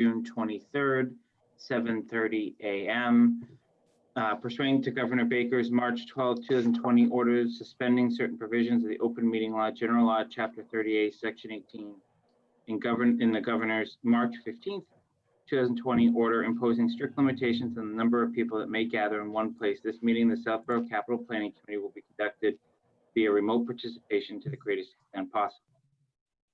June 23rd, 7:30 a.m. Pursuant to Governor Baker's March 12, 2020 orders suspending certain provisions of the Open Meeting Law, General Law, Chapter 38, Section 18, in the Governor's March 15th, 2020 order imposing strict limitations on the number of people that may gather in one place. This meeting, the Southborough Capital Planning Committee, will be conducted via remote participation to the greatest extent possible.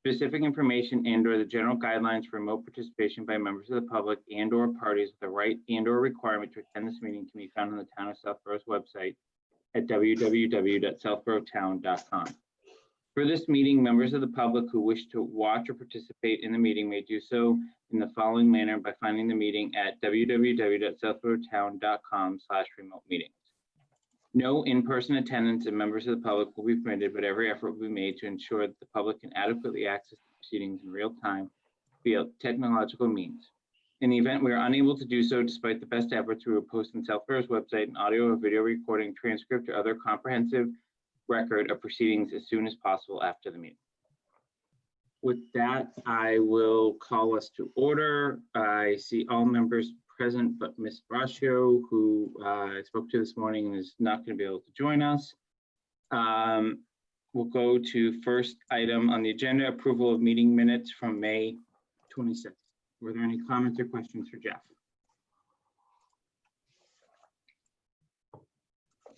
Specific information and/or the general guidelines for remote participation by members of the public and/or parties with the right and/or requirement to attend this meeting can be found on the Town of Southborough's website at www.southboroughtown.com. For this meeting, members of the public who wish to watch or participate in the meeting may do so in the following manner by finding the meeting at www.southboroughtown.com/remote meetings. No in-person attendance of members of the public will be permitted, but every effort will be made to ensure that the public can adequately access the proceedings in real time via technological means. In the event we are unable to do so, despite the best efforts, we will post on Southborough's website an audio or video recording, transcript, or other comprehensive record of proceedings as soon as possible after the meeting. With that, I will call us to order. I see all members present, but Ms. Braccio, who I spoke to this morning, is not going to be able to join us. We'll go to first item on the agenda, approval of meeting minutes from May 26th. Were there any comments or questions for Jeff?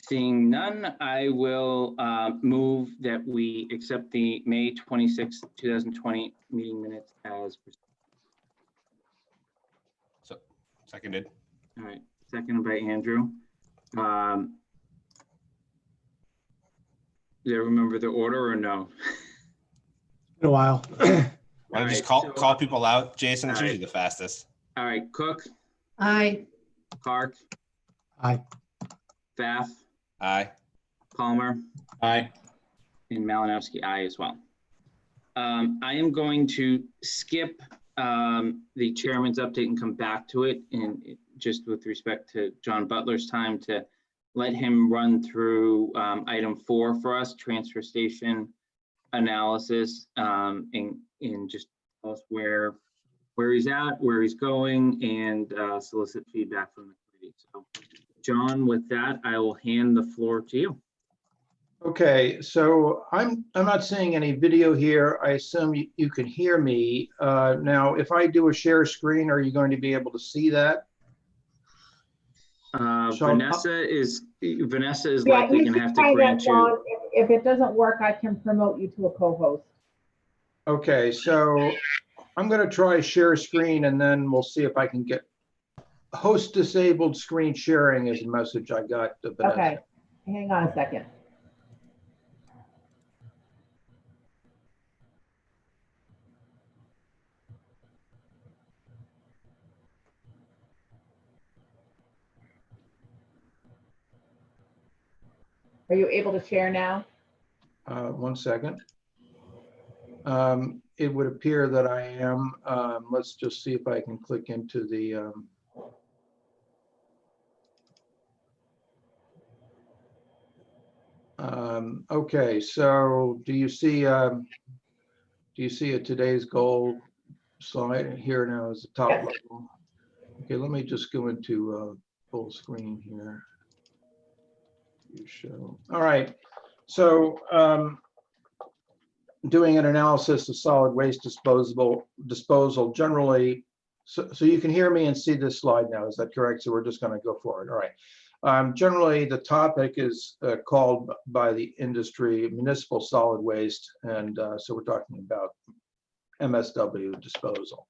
Seeing none, I will move that we accept the May 26th, 2020 meeting minutes as presented. Seconded. All right, seconded by Andrew. Do you remember the order or no? In a while. I'll just call people out. Jason, it's usually the fastest. All right, Cook, Aye. Clark, Aye. Pfaff, Aye. Palmer, Aye. and Malinowski, aye as well. I am going to skip the chairman's update and come back to it, and just with respect to John Butler's time, to let him run through item 4 for us, transfer station analysis, and just tell us where he's at, where he's going, and solicit feedback from the committee. So, John, with that, I will hand the floor to you. Okay, so I'm not seeing any video here. I assume you can hear me. Now, if I do a share screen, are you going to be able to see that? Vanessa is Yeah, likely you going to should have to try grant that, you. John. If it doesn't work, I can promote you to a co-host. Okay, so I'm going to try share screen, and then we'll see if I can get host disabled screen sharing is a message I got to Vanessa. Okay, hang on a second. Are you able to share now? 1 second. It would appear that I am. Let's just see if I can click into the. Okay, so do you see a today's goal slide here now as the top Yes. level? Okay, let me just go into full screen here. You show. All right, so doing an analysis of solid waste disposal generally. So you can hear me and see this slide now. Is that correct? So we're just going to go forward. All right. Generally, the topic is called by the industry municipal solid waste, and so we're talking about MSW disposal.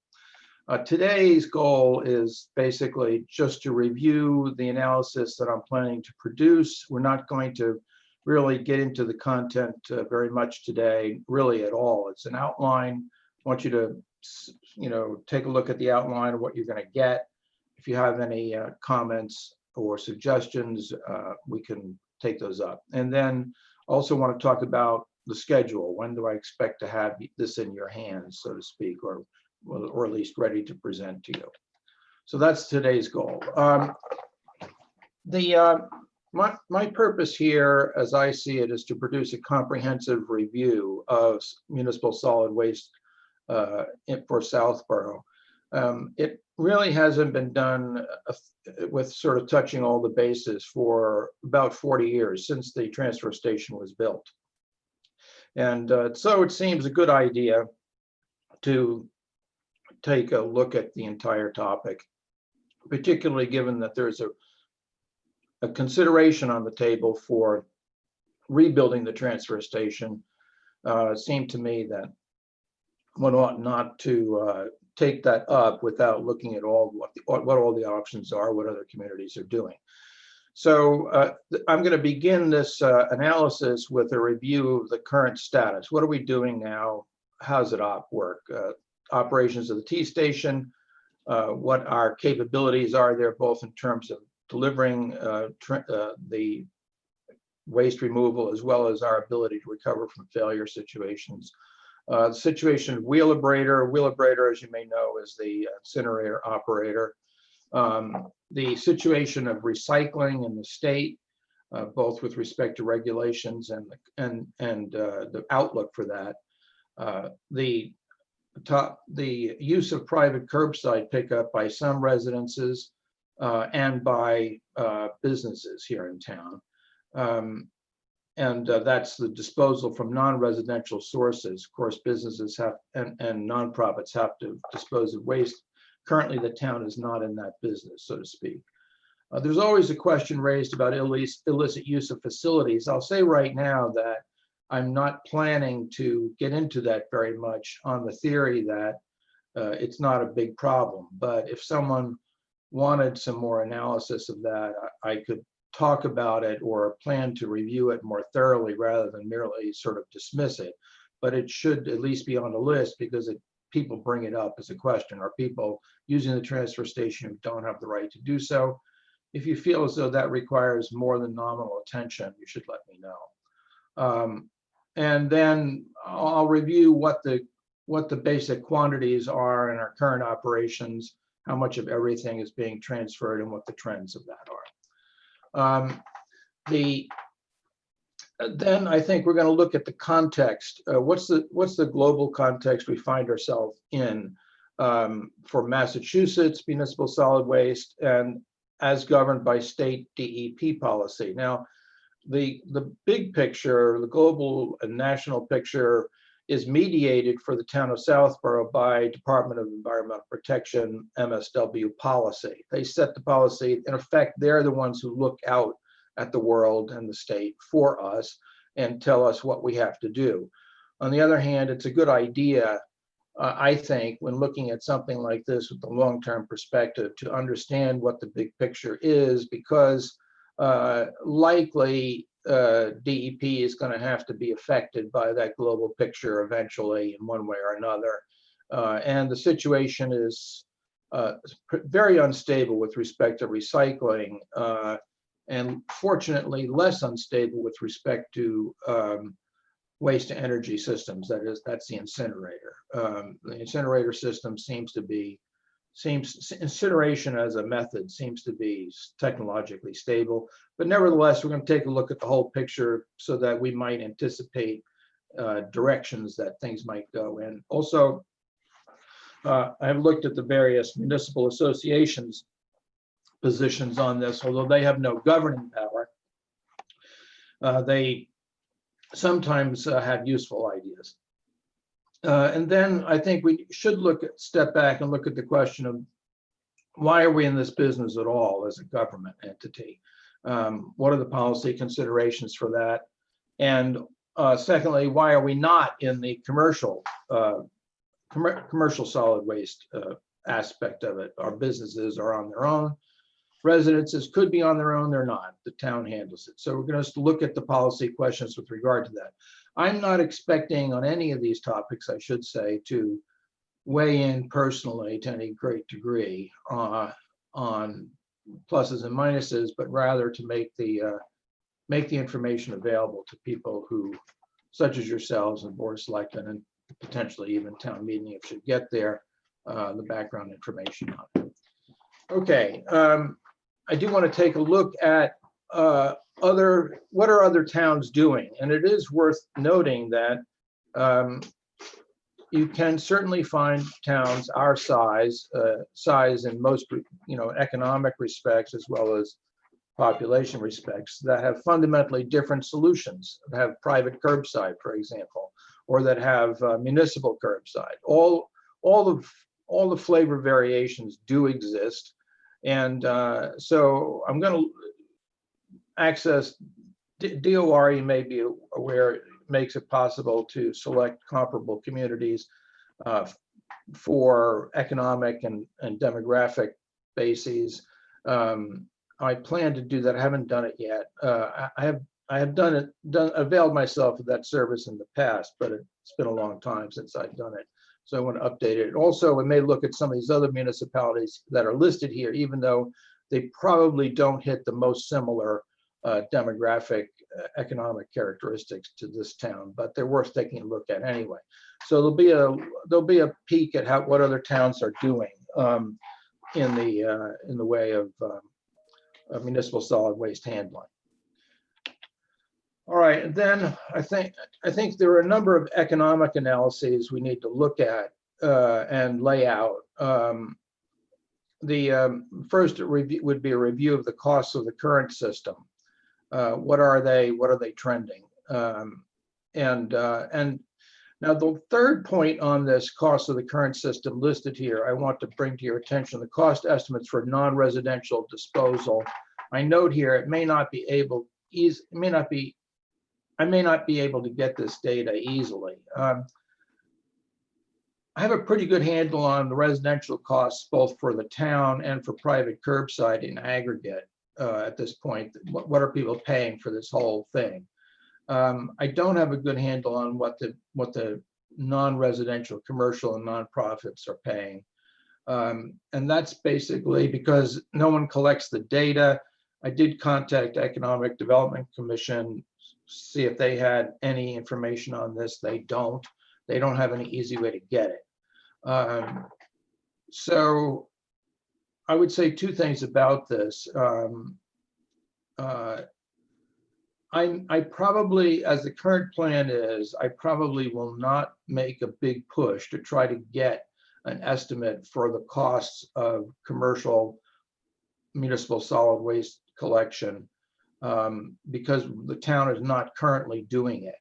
Today's goal is basically just to review the analysis that I'm planning to produce. We're not going to really get into the content very much today, really at all. It's an outline. I want you to, take a look at the outline of what you're going to get. If you have any comments or suggestions, we can take those up. And then also want to talk about the schedule. When do I expect to have this in your hands, so to speak, or at least ready to present to you? So that's today's goal. My purpose here, as I see it, is to produce a comprehensive review of municipal solid waste for Southborough. It really hasn't been done with sort of touching all the bases for about 40 years since the transfer station was built. And so it seems a good idea to take a look at the entire topic, particularly given that there's a consideration on the table for rebuilding the transfer station. It seemed to me that one ought not to take that up without looking at what all the options are, what other communities are doing. So I'm going to begin this analysis with a review of the current status. What are we doing now? How's it work? Operations of the T station, what our capabilities are there, both in terms of delivering the waste removal, as well as our ability to recover from failure situations. The situation of Wheelabrator. Wheelabrator, as you may know, is the incinerator operator. The situation of recycling in the state, both with respect to regulations and the outlook for that. The use of private curbside pickup by some residences and by businesses here in town. That's the disposal from non-residential sources. Of course, businesses have and nonprofits have to dispose of waste. Currently, the town is not in that business, so to speak. There's always a question raised about illicit use of facilities. I'll say right now that I'm not planning to get into that very much on the theory that it's not a big problem. But if someone wanted some more analysis of that, I could talk about it or plan to review it more thoroughly rather than merely sort of dismiss it. But it should at least be on the list because people bring it up as a question. Are people using the transfer station who don't have the right to do so? If you feel as though that requires more than nominal attention, you should let me know. And then I'll review what the basic quantities are in our current operations, how much of everything is being transferred, and what the trends of that are. Then I think we're going to look at the context. What's the global context we find ourselves in for Massachusetts municipal solid waste and as governed by state DEP policy? Now, the big picture, the global and national picture, is mediated for the town of Southborough by Department of Environmental Protection, MSW policy. They set the policy. In effect, they're the ones who look out at the world and the state for us and tell us what we have to do. On the other hand, it's a good idea, I think, when looking at something like this with the long-term perspective, to understand what the big picture is, because likely DEP is going to have to be affected by that global picture eventually in one way or another. And the situation is very unstable with respect to recycling, and fortunately less unstable with respect to waste to energy systems. That's the incinerator. The incinerator system incineration as a method seems to be technologically stable, but nevertheless, we're going to take a look at the whole picture so that we might anticipate directions that things might go in. Also, I've looked at the various municipal associations' positions on this, although they have no governing power. They sometimes have useful ideas. And then I think we should step back and look at the question of why are we in this business at all as a government entity? What are the policy considerations for that? And secondly, why are we not in the commercial solid waste aspect of it? Our businesses are on their own. Residences could be on their own, they're not. The town handles it. So we're going to look at the policy questions with regard to that. I'm not expecting on any of these topics, I should say, to weigh in personally to any great degree on pluses and minuses, but rather to make the information available to people who, such as yourselves and Board of Selectmen, and potentially even town meeting, if should get there, the background information on it. Okay, I do want to take a look at what are other towns doing, and it is worth noting that you can certainly find towns our size, size in most, economic respects as well as population respects that have fundamentally different solutions, that have private curbside, for example, or that have municipal curbside. All the flavor variations do exist. And so I'm going to access DOR, you may be aware, makes it possible to select comparable communities for economic and demographic bases. I plan to do that. I haven't done it yet. I have availed myself of that service in the past, but it's been a long time since I've done it. So I want to update it. Also, we may look at some of these other municipalities that are listed here, even though they probably don't hit the most similar demographic economic characteristics to this town, but they're worth taking a look at anyway. So there'll be a peek at what other towns are doing in the way of municipal solid waste handling. All right, and then I think there are a number of economic analyses we need to look at and lay out. The first review would be a review of the costs of the current system. What are they? What are they trending? And now the third point on this cost of the current system listed here, I want to bring to your attention the cost estimates for non-residential disposal. I note here I may not be able to get this data easily. I have a pretty good handle on the residential costs, both for the town and for private curbside in aggregate at this point. What are people paying for this whole thing? I don't have a good handle on what the non-residential, commercial, and nonprofits are paying. And that's basically because no one collects the data. I did contact Economic Development Commission, see if they had any information on this. They don't have any easy way to get it. So I would say two things about this. I probably, as the current plan is, I probably will not make a big push to try to get an estimate for the costs of commercial municipal solid waste collection because the town is not currently doing it.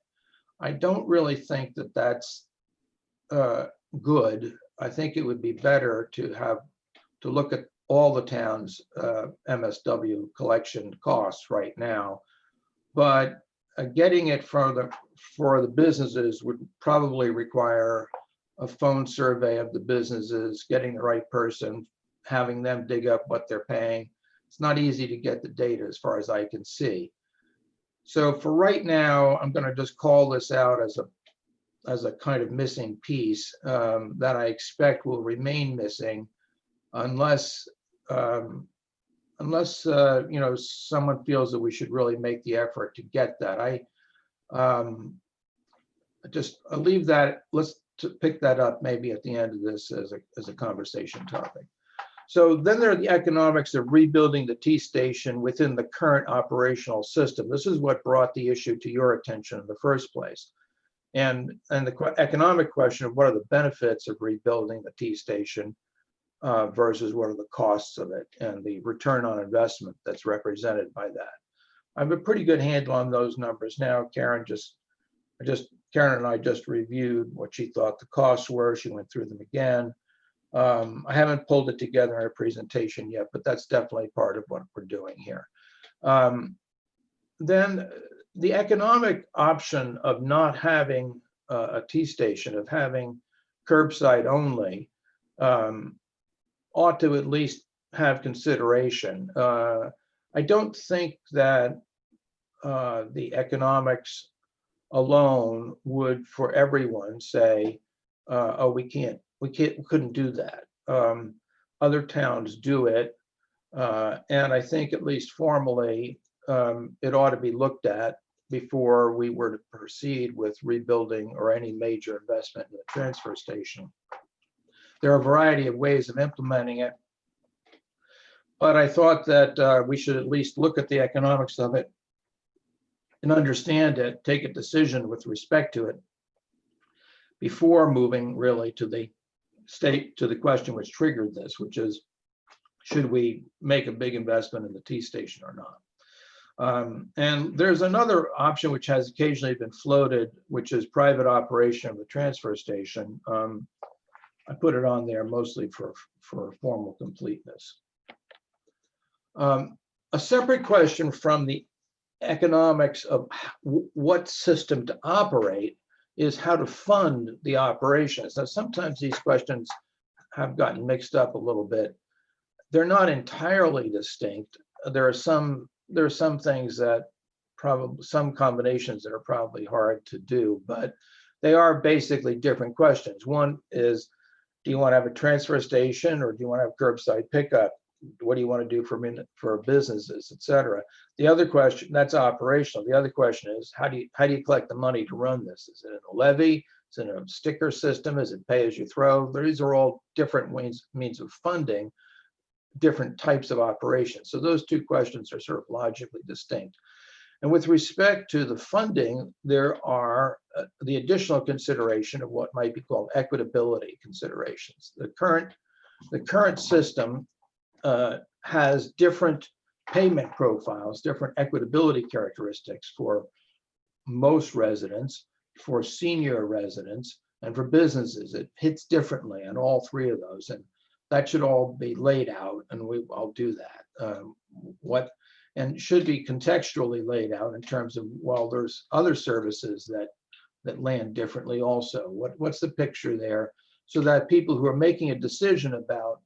I don't really think that that's good. I think it would be better to look at all the town's MSW collection costs right now, but getting it for the businesses would probably require a phone survey of the businesses, getting the right person, having them dig up what they're paying. It's not easy to get the data as far as I can see. So for right now, I'm going to just call this out as a kind of missing piece that I expect will remain missing unless someone feels that we should really make the effort to get that. I'll leave that. Let's pick that up maybe at the end of this as a conversation topic. So then there are the economics of rebuilding the T-station within the current operational system. This is what brought the issue to your attention in the first place. And the economic question of what are the benefits of rebuilding the T-station versus what are the costs of it and the return on investment that's represented by that. I have a pretty good handle on those numbers now. Karen and I just reviewed what she thought the costs were. She went through them again. I haven't pulled it together in a presentation yet, but that's definitely part of what we're doing here. Then the economic option of not having a T-station, of having curbside only, ought to at least have consideration. I don't think that the economics alone would, for everyone, say, "Oh, we couldn't do that." Other towns do it, and I think at least formally, it ought to be looked at before we were to proceed with rebuilding or any major investment in the transfer station. There are a variety of ways of implementing it, but I thought that we should at least look at the economics of it and understand it, take a decision with respect to it before moving really to the question which triggered this, which is, should we make a big investment in the T station or not? And there's another option which has occasionally been floated, which is private operation of the transfer station. I put it on there mostly for formal completeness. A separate question from the economics of what system to operate is how to fund the operations. Now, sometimes these questions have gotten mixed up a little bit. They're not entirely distinct. There are some things that some combinations that are probably hard to do, but they are basically different questions. One is, do you want to have a transfer station or do you want to have curbside pickup? What do you want to do for businesses, et cetera? The other question, that's operational. The other question is, how do you collect the money to run this? Is it in a levy? Is it in a sticker system? Is it pay as you throw? These are all different means of funding different types of operations. So those two questions are sort of logically distinct. And with respect to the funding, there are the additional consideration of what might be called equitability considerations. The current system has different payment profiles, different equitability characteristics for most residents, for senior residents, and for businesses. It hits differently on all three of those, and that should all be laid out, and I'll do that. And should be contextually laid out in terms of, well, there's other services that land differently also. What's the picture there, so that people who are making a decision about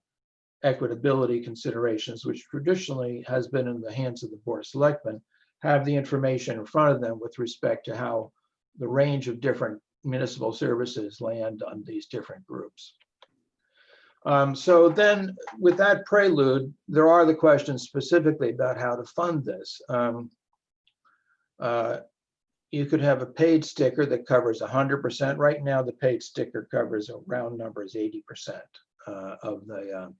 equitability considerations, which traditionally has been in the hands of the Board of Selectmen, have the information in front of them with respect to how the range of different municipal services land on these different groups. So then with that prelude, there are the questions specifically about how to fund this. You could have a paid sticker that covers 100%. Right now, the paid sticker covers, a round number is 80% of the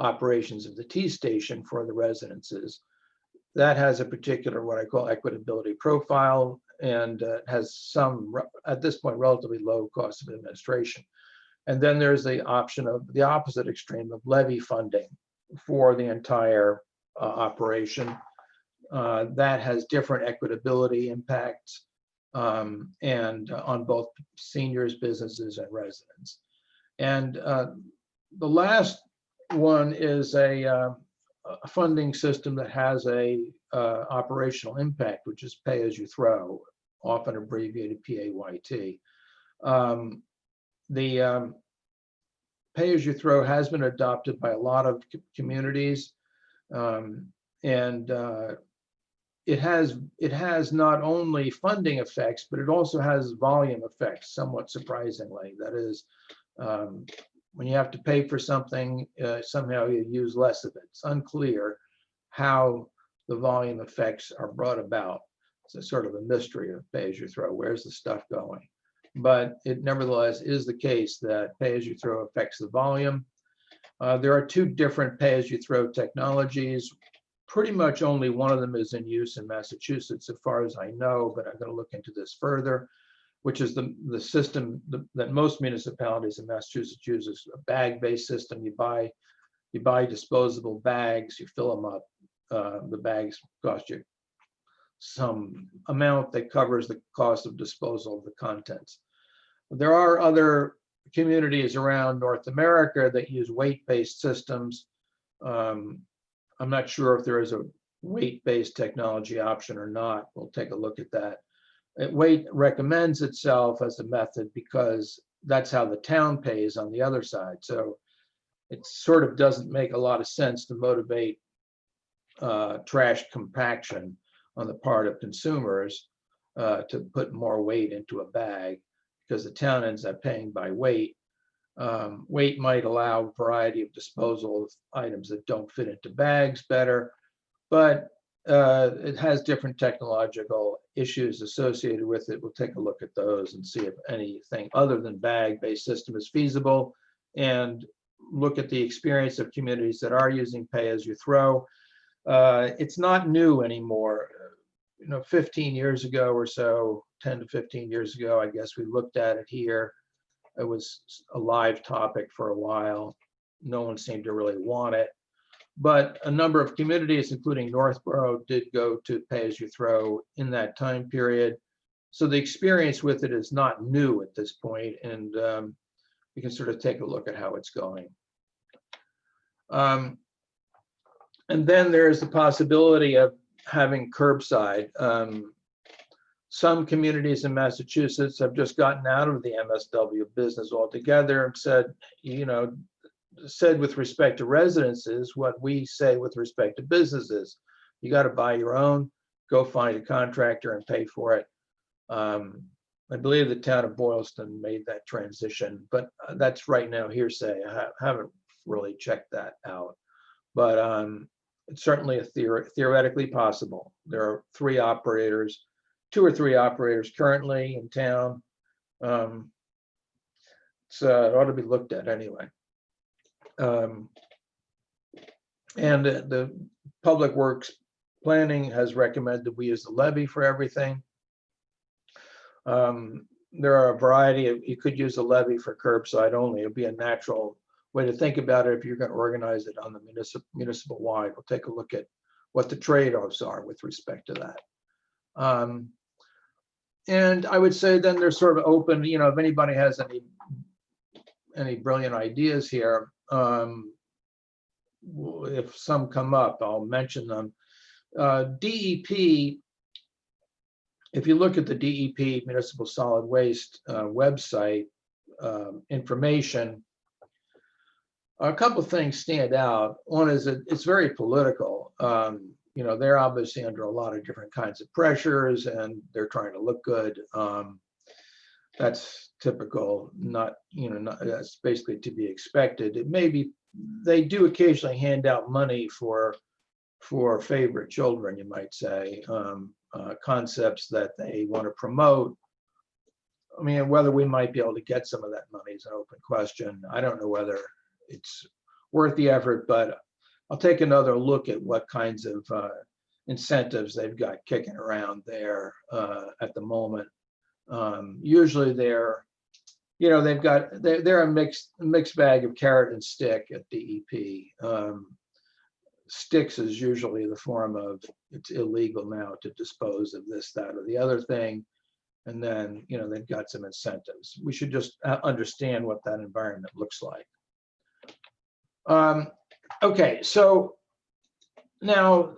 operations of the T station for the residences. That has a particular, what I call equitability profile, and has some, at this point, relatively low cost of administration. And then there's the option of the opposite extreme of levy funding for the entire operation. That has different equitability impacts and on both seniors, businesses, and residents. And the last one is a funding system that has a operational impact, which is pay as you throw, often abbreviated PAYT. The pay as you throw has been adopted by a lot of communities, and it has not only funding effects, but it also has volume effects, somewhat surprisingly. That is, when you have to pay for something, somehow you use less of it. It's unclear how the volume effects are brought about. It's a sort of a mystery of pay as you throw. Where's the stuff going? But it nevertheless is the case that pay as you throw affects the volume. There are two different pay as you throw technologies. Pretty much only one of them is in use in Massachusetts, as far as I know, but I'm going to look into this further, which is the system that most municipalities in Massachusetts use, is a bag-based system. You buy disposable bags, you fill them up. The bags cost you some amount that covers the cost of disposal of the contents. There are other communities around North America that use weight-based systems. I'm not sure if there is a weight-based technology option or not. We'll take a look at that. Weight recommends itself as a method because that's how the town pays on the other side. So it sort of doesn't make a lot of sense to motivate trash compaction on the part of consumers to put more weight into a bag, because the town ends up paying by weight. Weight might allow a variety of disposal of items that don't fit into bags better, but it has different technological issues associated with it. We'll take a look at those and see if anything other than bag-based system is feasible, and look at the experience of communities that are using pay as you throw. It's not new anymore. 15 years ago or so, 10 to 15 years ago, I guess we looked at it here. It was a live topic for a while. No one seemed to really want it. But a number of communities, including Northborough, did go to pay-as-you-throw in that time period. So the experience with it is not new at this point, and you can sort of take a look at how it's going. And then there's the possibility of having curbside. Some communities in Massachusetts have just gotten out of the MSW business altogether and said, said with respect to residences what we say with respect to businesses. You got to buy your own, go find a contractor and pay for it. I believe the town of Boylston made that transition, but that's right now hearsay. I haven't really checked that out, but it's certainly theoretically possible. There are 2 or 3 operators currently in town. So it ought to be looked at anyway. And the Public Works Planning has recommended we use the levy for everything. There are a variety of, you could use a levy for curbside only. It'd be a natural way to think about it if you're going to organize it on the municipal wide. We'll take a look at what the trade-offs are with respect to that. And I would say then they're sort of open, if anybody has any brilliant ideas here, if some come up, I'll mention them. DEP, if you look at the DEP Municipal Solid Waste website information, a couple of things stand out. One is that it's very political. They're obviously under a lot of different kinds of pressures and they're trying to look good. That's typical, that's basically to be expected. It may be, they do occasionally hand out money for favorite children, you might say, concepts that they want to promote. I mean, whether we might be able to get some of that money is an open question. I don't know whether it's worth the effort, but I'll take another look at what kinds of incentives they've got kicking around there at the moment. Usually they're a mixed bag of carrot and stick at DEP. Sticks is usually the form of it's illegal now to dispose of this, that, or the other thing. And then, they've got some incentives. We should just understand what that environment looks like. Okay, so now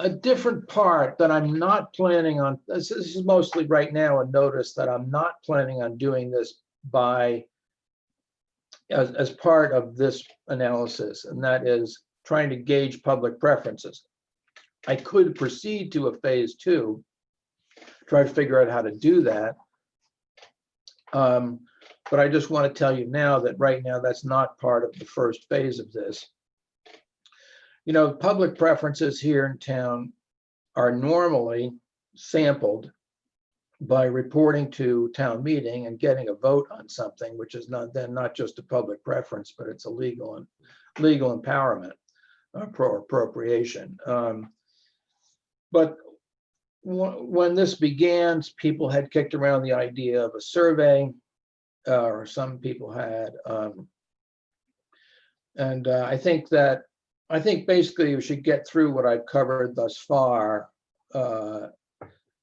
a different part that I'm not planning on, this is mostly right now a notice that I'm not planning on doing this as part of this analysis, and that is trying to gauge public preferences. I could proceed to a phase 2, try to figure out how to do that. But I just want to tell you now that right now that's not part of the first phase of this. Public preferences here in town are normally sampled by reporting to town meeting and getting a vote on something, which is not just a public preference, but it's a legal empowerment pro appropriation. But when this began, people had kicked around the idea of a survey, or some people had, and I think basically we should get through what I've covered thus far,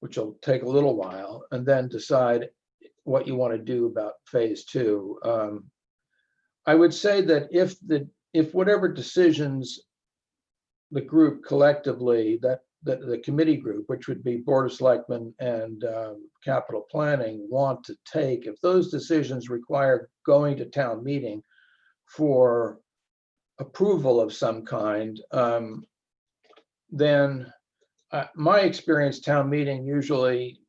which will take a little while, and then decide what you want to do about phase 2. I would say that if whatever decisions the group collectively, that the committee group, which would be Board of Selectmen and Capital Planning, want to take, if those decisions require going to town meeting for approval of some kind, then my experience, town meeting usually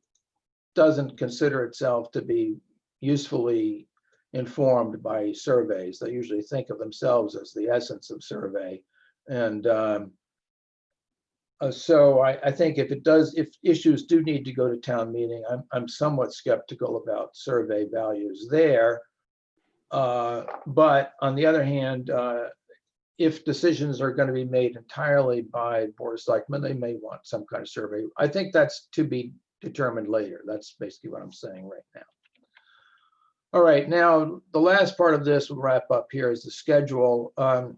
doesn't consider itself to be usefully informed by surveys. They usually think of themselves as the essence of survey. And so I think if issues do need to go to town meeting, I'm somewhat skeptical about survey values there. But on the other hand, if decisions are going to be made entirely by Board of Selectmen, they may want some kind of survey. I think that's to be determined later. That's basically what I'm saying right All right, now, the last part of this, we'll wrap up here, is the schedule. And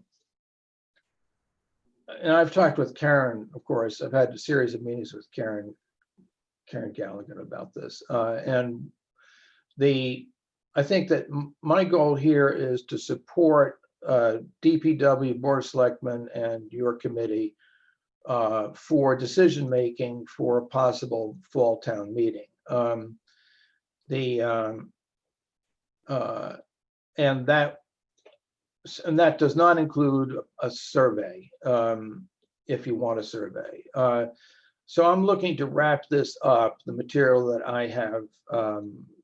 I've talked with Karen, of course. I've had a series of meetings with Karen Gallagher about this. And I think that my goal here is to support DPW, Board of Selectmen, and your committee for decision-making for a possible fall town meeting. And that does not include a survey, if you want a survey. So I'm looking to wrap this up, the material that I have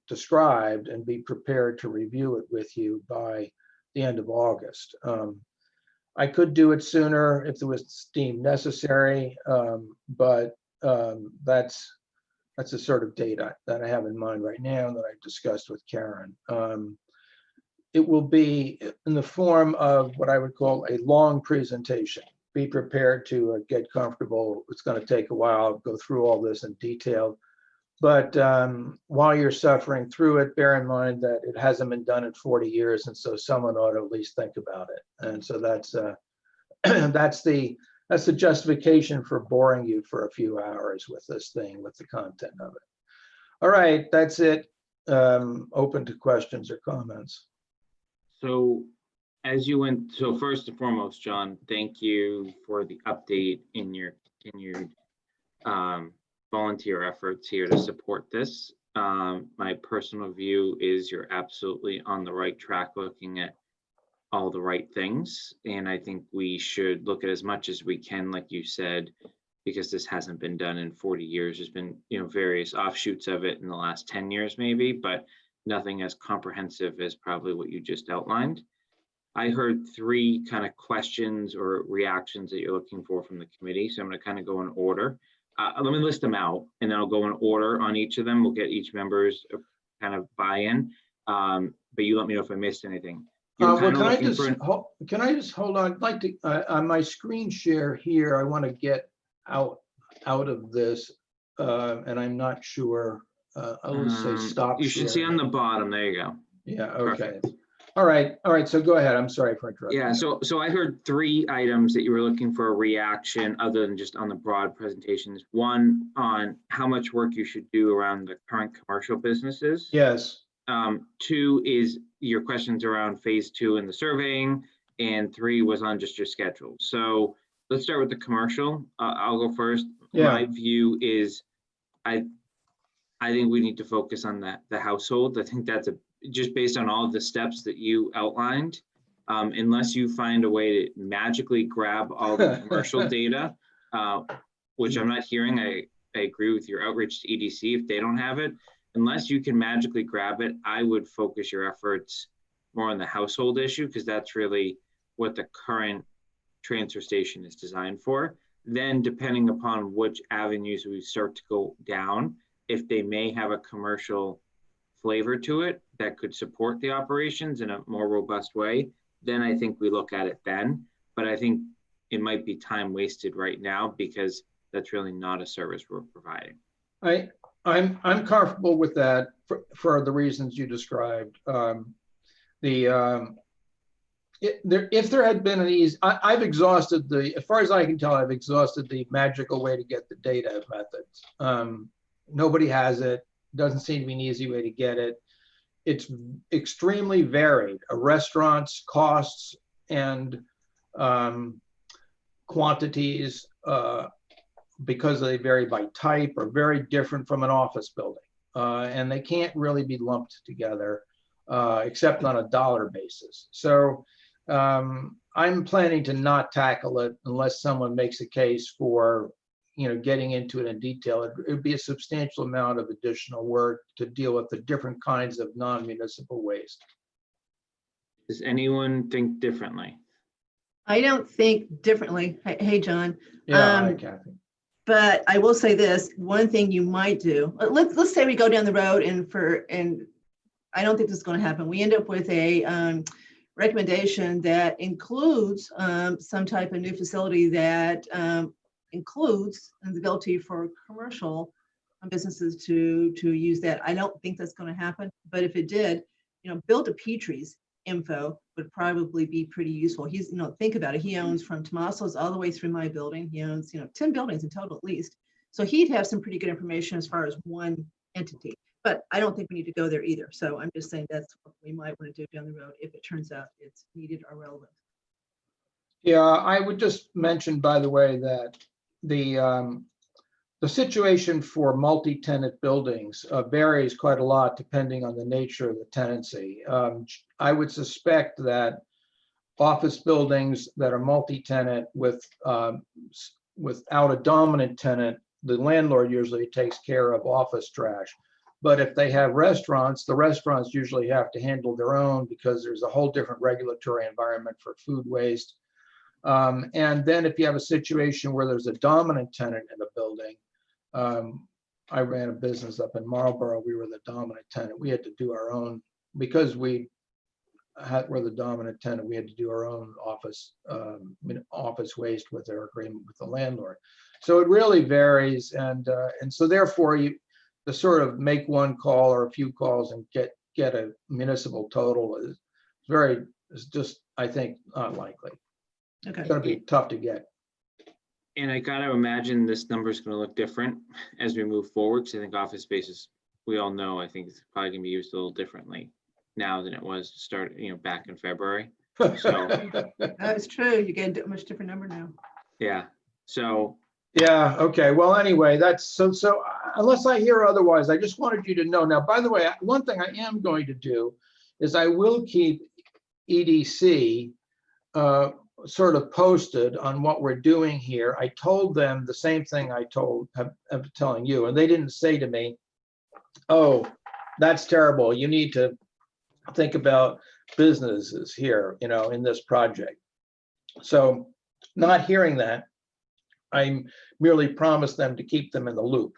described, and be prepared to review it with you by the end of August. I could do it sooner if it was deemed necessary, but that's a sort of date that I have in mind right now that I discussed with Karen. It will be in the form of what I would call a long presentation. Be prepared to get comfortable. It's going to take a while, go through all this in detail. But while you're suffering through it, bear in mind that it hasn't been done in 40 years, and so someone ought to at least think about it. And so that's that's the justification for boring you for a few hours with this thing, with the content of it. All right, that's it. Open to questions or comments. So so first and foremost, John, thank you for the update in your volunteer efforts here to support this. My personal view is you're absolutely on the right track, looking at all the right things. And I think we should look at as much as we can, like you said, because this hasn't been done in 40 years. There's been, various offshoots of it in the last 10 years maybe, but nothing as comprehensive as probably what you just outlined. I heard 3 kind of questions or reactions that you're looking for from the committee. So I'm going to kind of go in order. Let me list them out, and then I'll go in order on each of them. We'll get each member's kind of buy-in. But you let me know if I missed anything. Well, can I just hold on? I'd like to, on my screen share here, I want to get out of this, and I'm not sure. I'll just say stop. You should see on the bottom. There you go. Yeah. Okay. Perfect. All right. So go ahead. I'm sorry for interrupting. Yeah. So I heard 3 items that you were looking for a reaction, other than just on the broad presentations. One, on how much work you should do around the current commercial businesses. Yes. 2 is your questions around phase 2 in the surveying, and 3 was on just your schedule. So let's start with the commercial. I'll go first. Yeah. My view is, I think we need to focus on the household. I think that's just based on all of the steps that you outlined. Unless you find a way to magically grab all the commercial data, which I'm not hearing. I agree with your outreach to EDC if they don't have it. Unless you can magically grab it, I would focus your efforts more on the household issue, because that's really what the current transfer station is designed for. Then, depending upon which avenues we start to go down, if they may have a commercial flavor to it that could support the operations in a more robust way, then I think we look at it then. But I think it might be time wasted right now, because that's really not a service we're providing. I'm comfortable with that for the reasons you described. If there had been an easy, I've exhausted as far as I can tell, I've exhausted the magical way to get the data methods. Nobody has it. Doesn't seem to be an easy way to get it. It's extremely varied. A restaurant's costs and quantities, because they vary by type, are very different from an office building. And they can't really be lumped together, except on a dollar basis. So I'm planning to not tackle it unless someone makes a case for, getting into it in detail. It would be a substantial amount of additional work to deal with the different kinds of non-municipal waste. Does anyone think differently? I don't think differently. Hey, John. Yeah, hi, Kathy. But I will say this, one thing you might do, let's say we go down the road and I don't think this is going to happen. We end up with a recommendation that includes some type of new facility that includes the ability for commercial businesses to use that. I don't think that's going to happen, but if it did, Bill DePietri's info would probably be pretty useful. He's, think about it. He owns from Tomaso's all the way through my building. He owns, 10 buildings in total at least. So he'd have some pretty good information as far as one entity. But I don't think we need to go there either. So I'm just saying that's what we might want to do down the road if it turns out it's needed or relevant. Yeah, I would just mention, by the way, that the situation for multi-tenant buildings varies quite a lot depending on the nature of the tenancy. I would suspect that office buildings that are multi-tenant without a dominant tenant, the landlord usually takes care of office trash. But if they have restaurants, the restaurants usually have to handle their own because there's a whole different regulatory environment for food waste. And then if you have a situation where there's a dominant tenant in a building, I ran a business up in Marlboro. We were the dominant tenant. We had to do our own, because were the dominant tenant, we had to do our own office waste with our agreement with the landlord. So it really varies. And so therefore to sort of make one call or a few calls and get a municipal total is just, I think, not likely. Okay. It's going to be tough to get. And I gotta imagine this number is gonna look different as we move forward. So I think office spaces, we all know, I think it's probably gonna be used a little differently now than it was to start, back in February. So, That's true. You get a much different number now. yeah. So, Yeah, okay. Well, anyway, that's so unless I hear otherwise, I just wanted you to know. Now, by the way, one thing I am going to do is I will keep EDC sort of posted on what we're doing here. I told them the same thing I'm telling you, and they didn't say to me, "Oh, that's terrible. You need to think about businesses here, in this project." So, not hearing that, I merely promised them to keep them in the loop.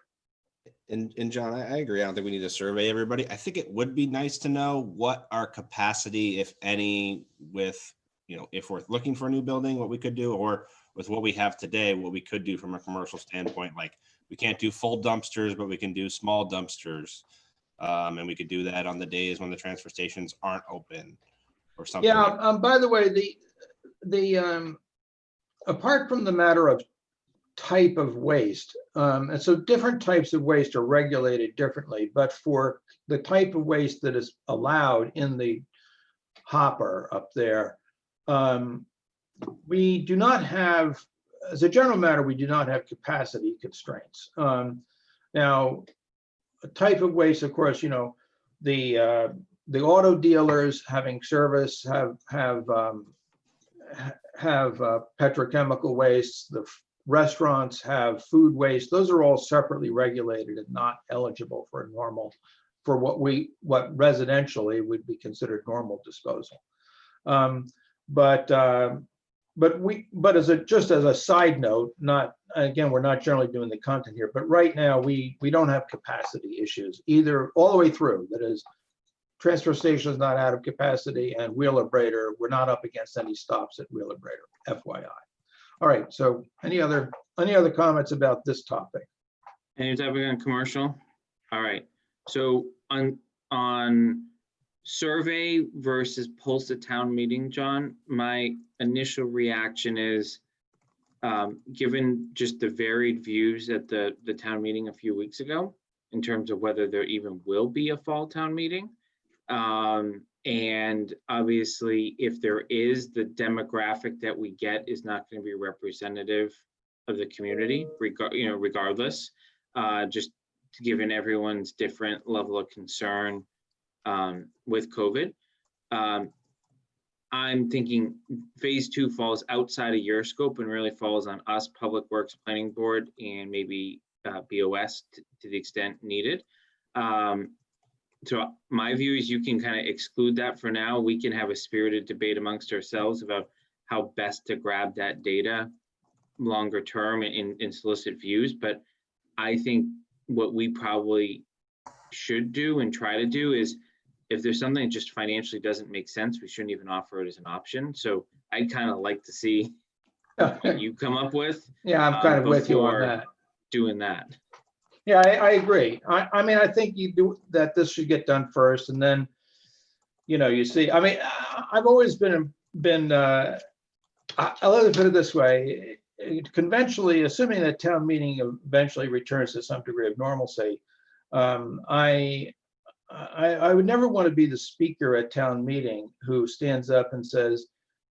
And John, I agree. I don't think we need to survey everybody. I think it would be nice to know what our capacity, if any, with, if we're looking for a new building, what we could do, or with what we have today, what we could do from a commercial standpoint. Like, we can't do full dumpsters, but we can do small dumpsters. And we could do that on the days when the transfer stations aren't open or something. Yeah, like by the way, the apart from the matter of type of waste, and so different types of waste are regulated differently, but for the type of waste that is allowed in the hopper up there, we do not have, as a general matter, we do not have capacity constraints. Now, a type of waste, of course, the auto dealers having service have petrochemical waste. The restaurants have food waste. Those are all separately regulated and not eligible for what residentially would be considered normal disposal. But as a side note, we're not generally doing the content here, but right now we don't have capacity issues either all the way through. That is, transfer station is not out of capacity, and Wheeler-Brader, we're not up against any stops at Wheeler-Brader, FYI. All right, so any other comments about this topic? any topic on commercial? All right. So on survey versus pulse at town meeting, John, my initial reaction is, given just the varied views at the town meeting a few weeks ago, in terms of whether there even will be a fall town meeting. And obviously, if there is, the demographic that we get is not going to be representative of the community, regardless, just given everyone's different level of concern with COVID. I'm thinking phase 2 falls outside of your scope and really falls on us, Public Works, Planning Board, and maybe BOS to the extent needed. So my view is you can kind of exclude that for now. We can have a spirited debate amongst ourselves about how best to grab that data longer term and solicit views. But I think what we probably should do and try to do is, if there's something that just financially doesn't make sense, we shouldn't even offer it as an option. So I'd kind of like to see what you come up with. Yeah, I'm kind of with you on before that. doing that. Yeah, I agree. I mean, I think you do that. This should get done first, and then you see, I mean, I've always been, I'll put it this way. Conventionally, assuming that town meeting eventually returns to some degree of normalcy, I would never want to be the speaker at town meeting who stands up and says,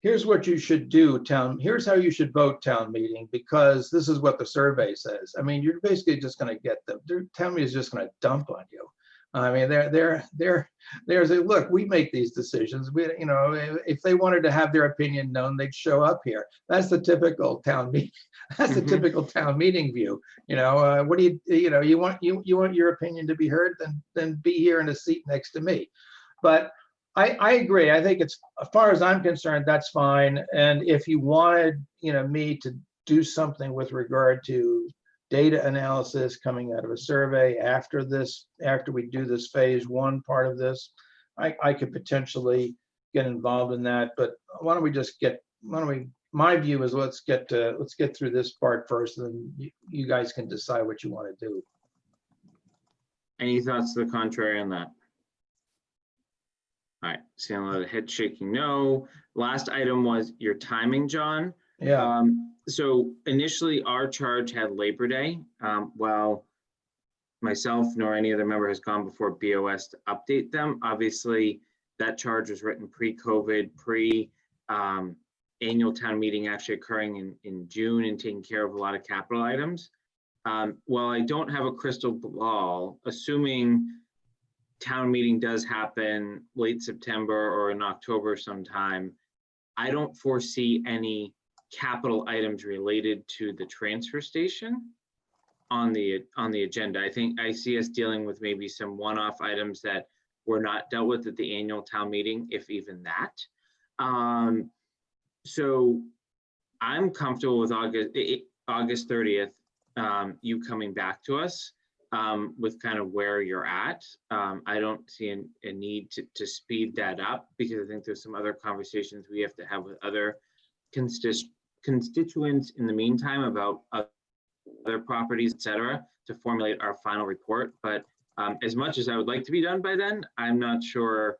here's what you should do, here's how you should vote town meeting, because this is what the survey says. I mean, you're basically just going to get the town meeting is just going to dump on you. I mean, there's a look, we make these decisions. If they wanted to have their opinion known, they'd show up here. That's the typical town meeting. That's the typical town meeting view. What do you want your opinion to be heard, then be here in a seat next to me. But I agree. I think it's, as far as I'm concerned, that's fine. And if you wanted, me to do something with regard to data analysis coming out of a survey after we do this phase 1 part of this, I could potentially get involved in that. But my view is let's get through this part first, and then you guys can decide what you want to do. Any thoughts to the contrary on that? All right, seeing a lot of head shaking, no. Last item was your timing, John. Yeah. So initially our charge had Labor Day. While myself nor any other member has gone before BOS to update them, obviously that charge was written pre-COVID, annual town meeting actually occurring in June and taking care of a lot of capital items. While I don't have a crystal ball, assuming town meeting does happen late September or in October sometime, I don't foresee any capital items related to the transfer station on the agenda. I think I see us dealing with maybe some one-off items that were not dealt with at the annual town meeting, if even that. So I'm comfortable with August 30th, you coming back to us with kind of where you're at. I don't see a need to speed that up, because I think there's some other conversations we have to have with other constituents in the meantime about other properties, et cetera, to formulate our final report. But as much as I would like to be done by then, I'm not sure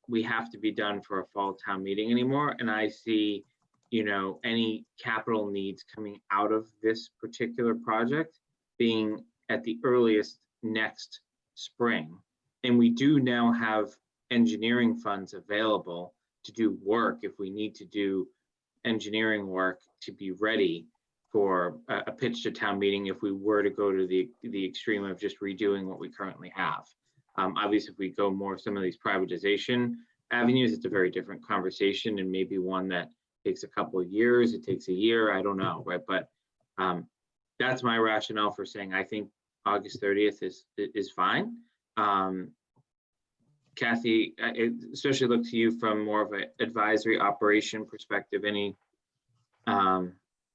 we have to be done for a fall town meeting anymore. And I see, any capital needs coming out of this particular project being at the earliest next spring. And we do now have engineering funds available to do work if we need to do engineering work to be ready for a pitch to town meeting if we were to go to the extreme of just redoing what we currently have. Obviously, if we go more some of these privatization avenues, it's a very different conversation, and maybe one that takes a couple of years, it takes a year, I don't know, right? But that's my rationale for saying I think August 30th is fine. Kathy, I especially look to you from more of an advisory operation perspective.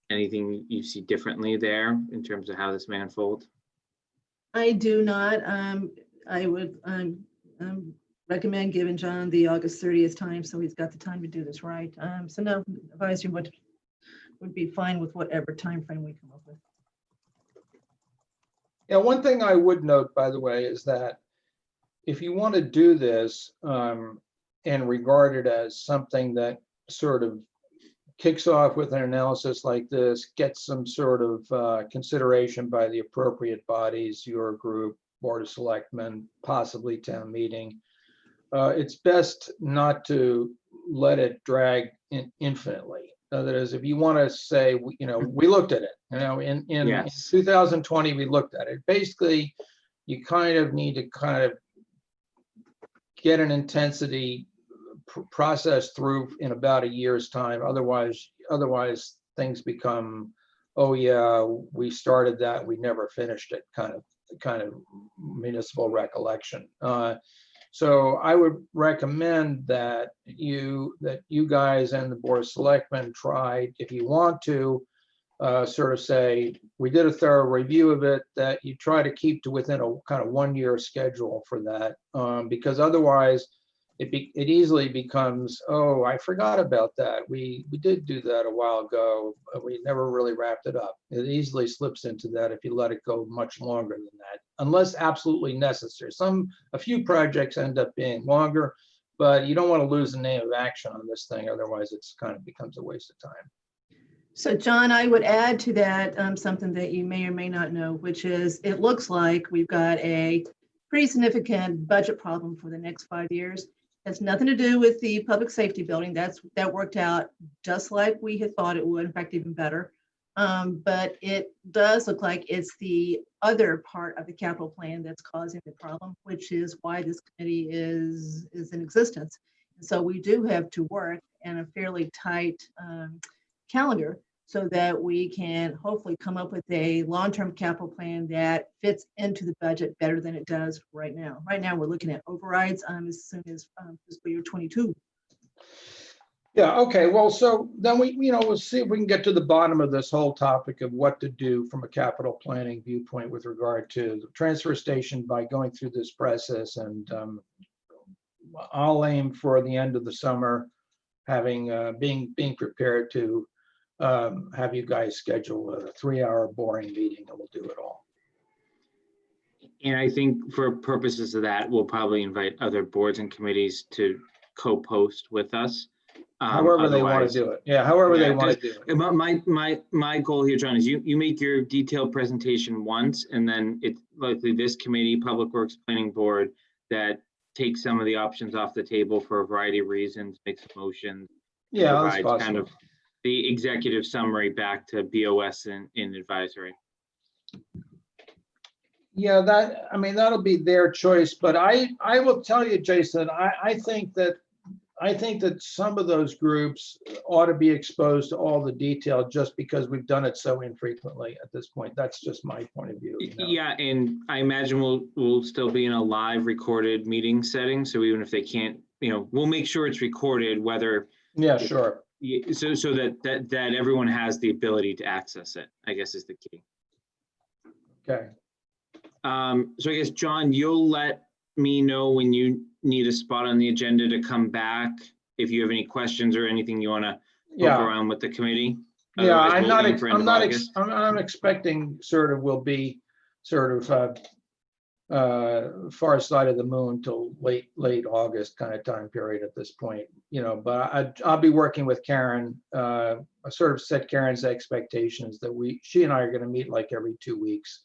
Anything you see differently there in terms of how this may unfold? I do not. I would recommend giving John the August 30th time, so he's got the time to do this right. So no, advisory would be fine with whatever time frame we come up with. Yeah, one thing I would note, by the way, is that if you want to do this and regard it as something that sort of kicks off with an analysis like this, gets some sort of consideration by the appropriate bodies, your group, Board of Selectmen, possibly town meeting, it's best not to let it drag infinitely. That is, if you want to say, we looked at it, in Yes. 2020, we looked at it. Basically, you kind of need to kind of get an intensity process through in about a year's time. Otherwise things become, oh yeah, we started that, we never finished it, kind of municipal recollection. So I would recommend that you guys and the Board of Selectmen try, if you want to, sort of say, we did a thorough review of it, that you try to keep to within a kind of 1 year schedule for that, because otherwise it easily becomes, oh, I forgot about that. We did do that a while ago, but we never really wrapped it up. It easily slips into that if you let it go much longer than that, unless absolutely necessary. A few projects end up being longer, but you don't want to lose the name of action on this thing. Otherwise, it's kind of becomes a waste of time. So John, I would add to that something that you may or may not know, which is it looks like we've got a pretty significant budget problem for the next 5 years. Has nothing to do with the public safety building. That worked out just like we had thought it would, in fact, even better. But it does look like it's the other part of the capital plan that's causing the problem, which is why this committee is in existence. So we do have to work in a fairly tight calendar so that we can hopefully come up with a long-term capital plan that fits into the budget better than it does right now. Right now, we're looking at overrides as soon as fiscal year 22. Yeah, okay, well, so then we'll see if we can get to the bottom of this whole topic of what to do from a capital planning viewpoint with regard to the transfer station by going through this process. And I'll aim for the end of the summer, having being prepared to have you guys schedule a 3-hour boring meeting and we'll do it all. And I think for purposes of that, we'll probably invite other boards and committees to co-post with us. However they want to do it. Yeah, however they want to do it. My goal here, John, is you make your detailed presentation once, and then it's likely this committee, Public Works Planning Board, that takes some of the options off the table for a variety of reasons, makes a motion. Yeah, that's provides kind possible. of the executive summary back to BOS in advisory. Yeah, that'll be their choice, but I will tell you, Jason, I think that some of those groups ought to be exposed to all the detail just because we've done it so infrequently at this point. That's just my point of view. Yeah, and I imagine we'll still be in a live recorded meeting setting. So even if they can't, we'll make sure it's recorded, whether. Yeah, sure. So that everyone has the ability to access it, I guess, is the key. Okay. So I guess, John, you'll let me know when you need a spot on the agenda to come back if you have any questions or anything you want to poke around with the committee. Yeah, Otherwise, I'm expecting sort of will be sort of far side of the moon till late August kind of time period at this point, but I'll be working with Karen. I sort of set Karen's expectations that she and I are going to meet like every 2 weeks,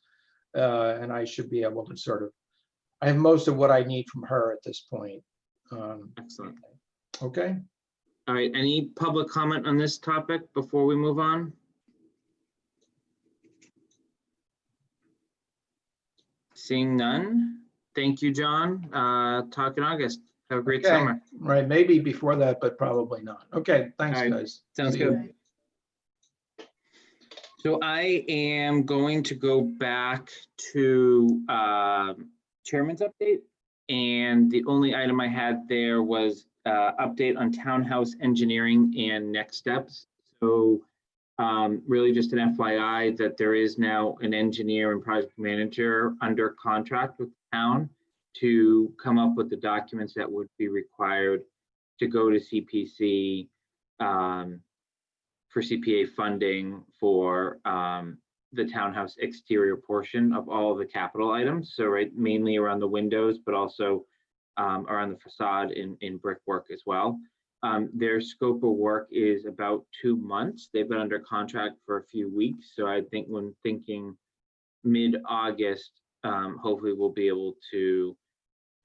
and I should be able to I have most of what I need from her at this point. Excellent. Okay. All right. Any public comment on this topic before we move on? Seeing none. Thank you, John. Talk in August. Have a great summer. Right. Maybe before that, but probably not. Okay. Thanks, All right. guys. Sounds See you. good. So I am going to go back to chairman's update. And the only item I had there was update on townhouse engineering and next steps. So really just an FYI that there is now an engineer and project manager under contract with the town to come up with the documents that would be required to go to CPC for CPA funding for the townhouse exterior portion of all of the capital items. So mainly around the windows, but also around the facade in brickwork as well. Their scope of work is about 2 months. They've been under contract for a few weeks. So I think when thinking mid-August, hopefully we'll be able to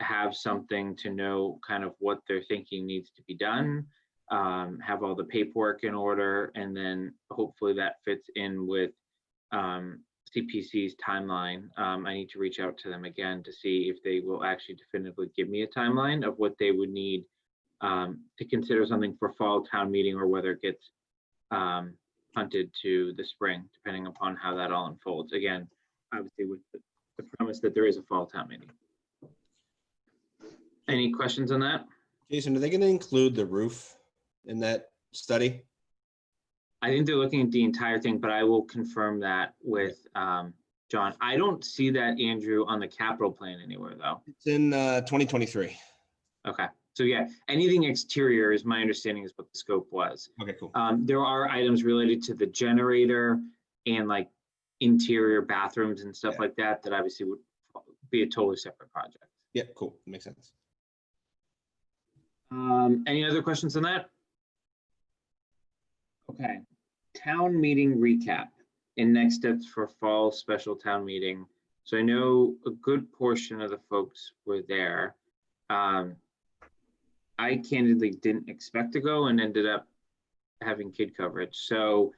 have something to know kind of what they're thinking needs to be done, have all the paperwork in order, and then hopefully that fits in with CPC's timeline. I need to reach out to them again to see if they will actually definitively give me a timeline of what they would need to consider something for fall town meeting, or whether it gets punted to the spring, depending upon how that all unfolds. Again, obviously with the premise that there is a fall town meeting. Any questions on that? Jason, are they going to include the roof in that study? I think they're looking at the entire thing, but I will confirm that with John. I don't see that, Andrew, on the capital plan anywhere, though. It's in 2023. Okay. So yeah, anything exterior is my understanding is what the scope was. Okay, cool. There are items related to the generator and like interior bathrooms and stuff like that, that obviously would be a totally separate project. Yeah, cool. Makes sense. Any other questions on that? Okay, town meeting recap and next steps for fall special town meeting. So I know a good portion of the folks were there. I candidly didn't expect to go and ended up having kid coverage. So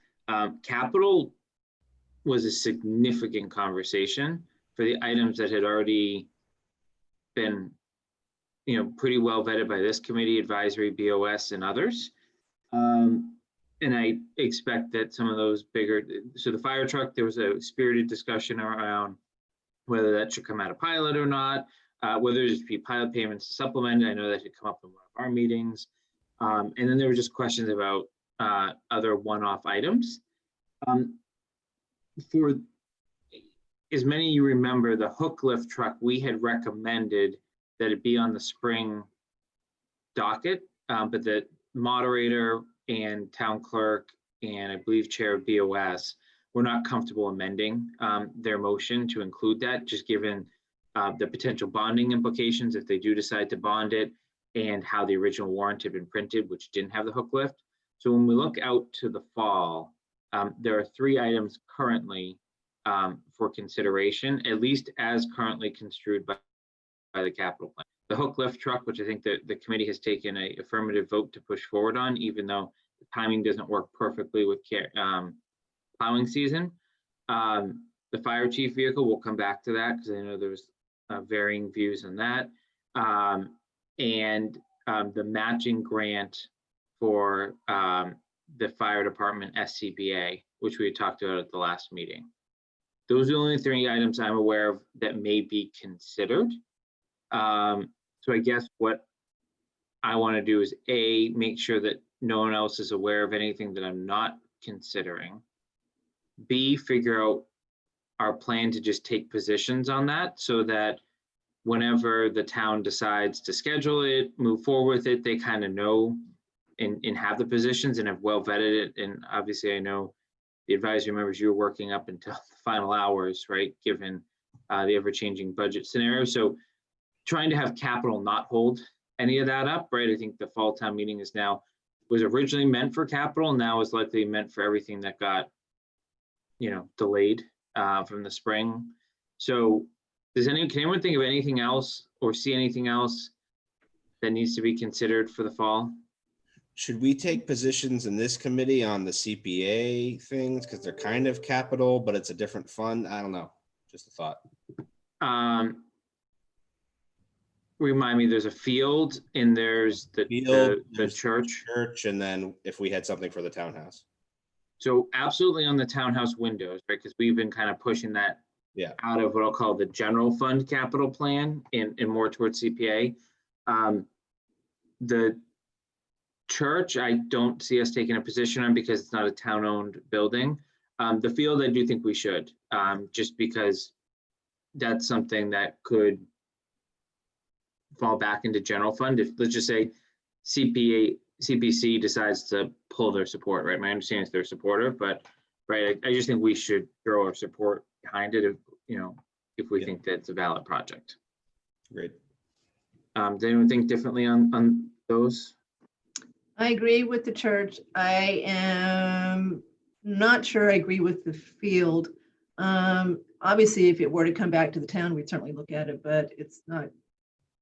capital was a significant conversation for the items that had already been, pretty well vetted by this committee, advisory, BOS, and others. And I expect that some of those bigger, so the fire truck, there was a spirited discussion around whether that should come out of pilot or not, whether it should be pilot payments supplemented. I know that had come up in one of our meetings. And then there were just questions about other one-off items. For as many of you remember, the hook lift truck, we had recommended that it be on the spring docket, but the moderator and town clerk and I believe chair of BOS were not comfortable amending their motion to include that, just given the potential bonding implications if they do decide to bond it and how the original warrant had been printed, which didn't have the hook lift. So when we look out to the fall, there are 3 items currently for consideration, at least as currently construed by the capital plan. The hook lift truck, which I think that the committee has taken an affirmative vote to push forward on, even though the timing doesn't work perfectly with plowing season. The fire chief vehicle, we'll come back to that because I know there's varying views on that. And the matching grant for the fire department SCBA, which we had talked about at the last meeting. Those are the only 3 items I'm aware of that may be considered. So I guess what I want to do is A, make sure that no one else is aware of anything that I'm not considering. B, figure out our plan to just take positions on that so that whenever the town decides to schedule it, move forward with it, they kind of know and have the positions and have well vetted it. And obviously I know the advisory members, you were working up until the final hours, right? Given the ever-changing budget scenario. So trying to have capital not hold any of that up, right? I think the fall town meeting was originally meant for capital, now is likely meant for everything that got, delayed from the spring. So can anyone think of anything else or see anything else that needs to be considered for the fall? Should we take positions in this committee on the CPA things? Because they're kind of capital, but it's a different fund. I don't know. Just a thought. Remind me, there's a field and there's the church. Church, and then if we had something for the townhouse. So absolutely on the townhouse windows, right? Because we've been kind of pushing that out of what I'll call the general fund capital plan and more towards CPA. The church, I don't see us taking a position on because it's not a town-owned building. The field, I do think we should, just because that's something that could fall back into general fund. If, let's just say, CPC decides to pull their support, right? My understanding is they're supportive, but right, I just think we should throw our support behind it if we think that's a valid project. Great. Does anyone think differently on those? I agree with the church. I am not sure I agree with the field. Obviously, if it were to come back to the town, we'd certainly look at it, but it's not,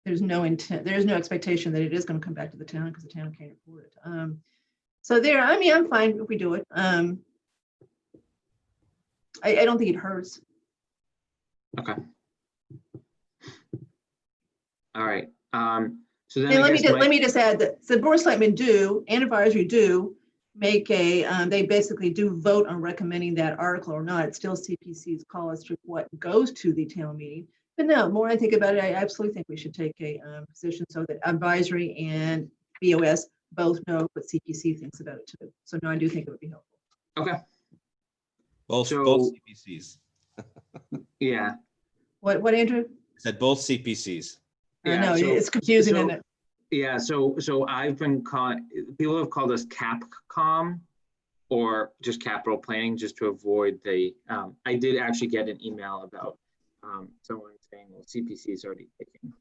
there's no intent, there's no expectation that it is going to come back to the town because the town can't afford it. So I'm fine if we do it. I don't think it hurts. Okay. All right. So then And I guess let me just add that the board of selectmen do, and advisory do, make they basically do vote on recommending that article or not. It's still CPC's call as to what goes to the town meeting. But no, the more I think about it, I absolutely think we should take a position so that advisory and BOS both know what CPC thinks about it too. So no, I do think it would be helpful. Okay. Both CPCs. Yeah. What Andrew? Said both CPCs. I know, so- it's confusing, isn't it? Yeah, so I've been people have called us CapCom or just capital planning, just to avoid the, I did actually get an email about someone saying, well, CPC is already taken,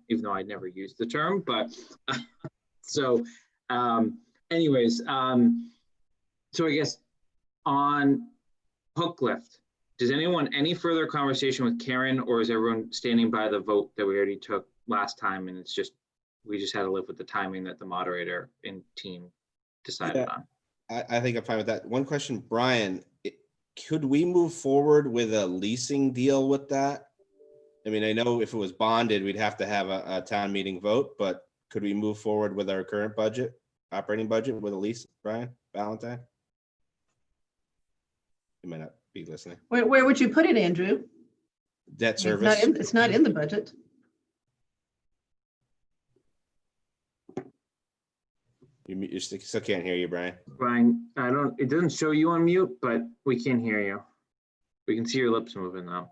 even though I'd never used the term, but So anyways, so I guess on hook lift, does anyone, any further conversation with Karen, or is everyone standing by the vote that we already took last time? And it's just, we just had to live with the timing that the moderator and team decided Yeah. on. I think I'm fine with that. One question, Brian, could we move forward with a leasing deal with that? I mean, I know if it was bonded, we'd have to have a town meeting vote, but could we move forward with our current budget, operating budget with a lease, Brian Valentine? You might not be listening. Where would you put it, Andrew? Debt I mean, service. it's not in the budget. You still can't hear you, Brian. Brian, it doesn't show you on mute, but we can hear you. We can see your lips moving though.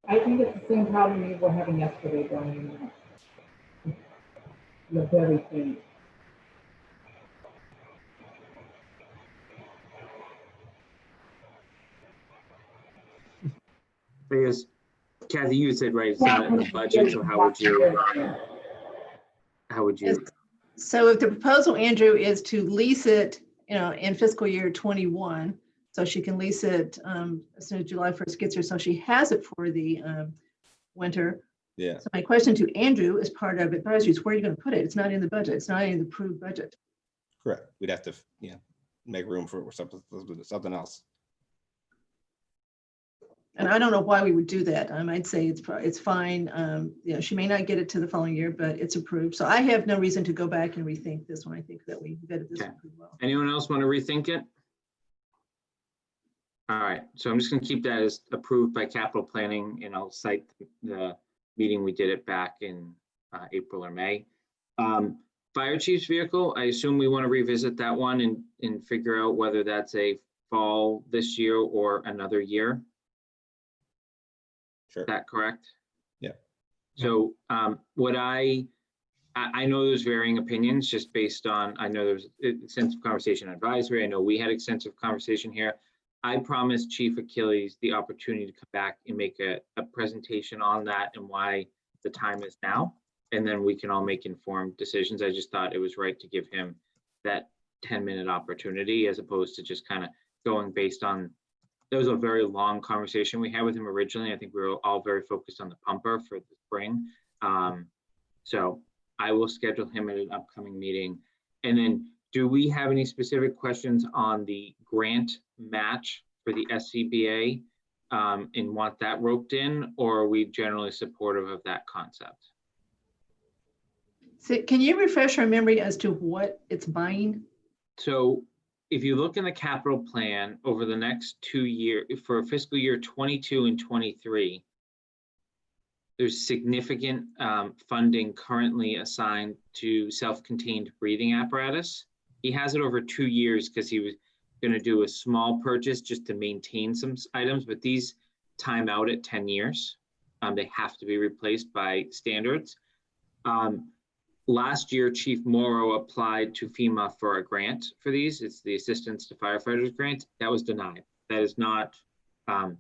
I think it's the same problem we were having yesterday, Brian. You're very faint. Because Kathy, you said, right, it's not in the budget, so how would you? So if the proposal, Andrew, is to lease it, in fiscal year 21, so she can lease it as soon as July 1st gets here, so she has it for the winter. Yeah. So my question to Andrew as part of advisory is, where are you going to put it? It's not in the budget. It's not in the approved budget. Correct. We'd have to, make room for something else. And I don't know why we would do that. I'd say it's fine. She may not get it to the following year, but it's approved. So I have no reason to go back and rethink this one. I think that we vetted this one pretty well. Anyone else want to rethink it? All right, so I'm just gonna keep that as approved by capital planning, and I'll cite the meeting we did it back in April or May. Fire chief's vehicle, I assume we want to revisit that one and figure out whether that's a fall this year or another year. Sure. Is that correct? Yeah. So what I know there's varying opinions just based on, I know there's extensive conversation advisory. I know we had extensive conversation here. I promised Chief Achilles the opportunity to come back and make a presentation on that and why the time is now. And then we can all make informed decisions. I just thought it was right to give him that 10-minute opportunity as opposed to just kind of going based on, there was a very long conversation we had with him originally. I think we were all very focused on the pumper for the spring. So I will schedule him at an upcoming meeting. And then do we have any specific questions on the grant match for the SCBA and want that roped in, or are we generally supportive of that concept? So can you refresh our memory as to what it's buying? So if you look in the capital plan over the next 2 years, for fiscal year 22 and 23, there's significant funding currently assigned to self-contained breathing apparatus. He has it over 2 years because he was going to do a small purchase just to maintain some items, but these time out at 10 years. They have to be replaced by standards. Last year, Chief Morrow applied to FEMA for a grant for these. It's the Assistance to Firefighters Grant. That was denied. That is not, that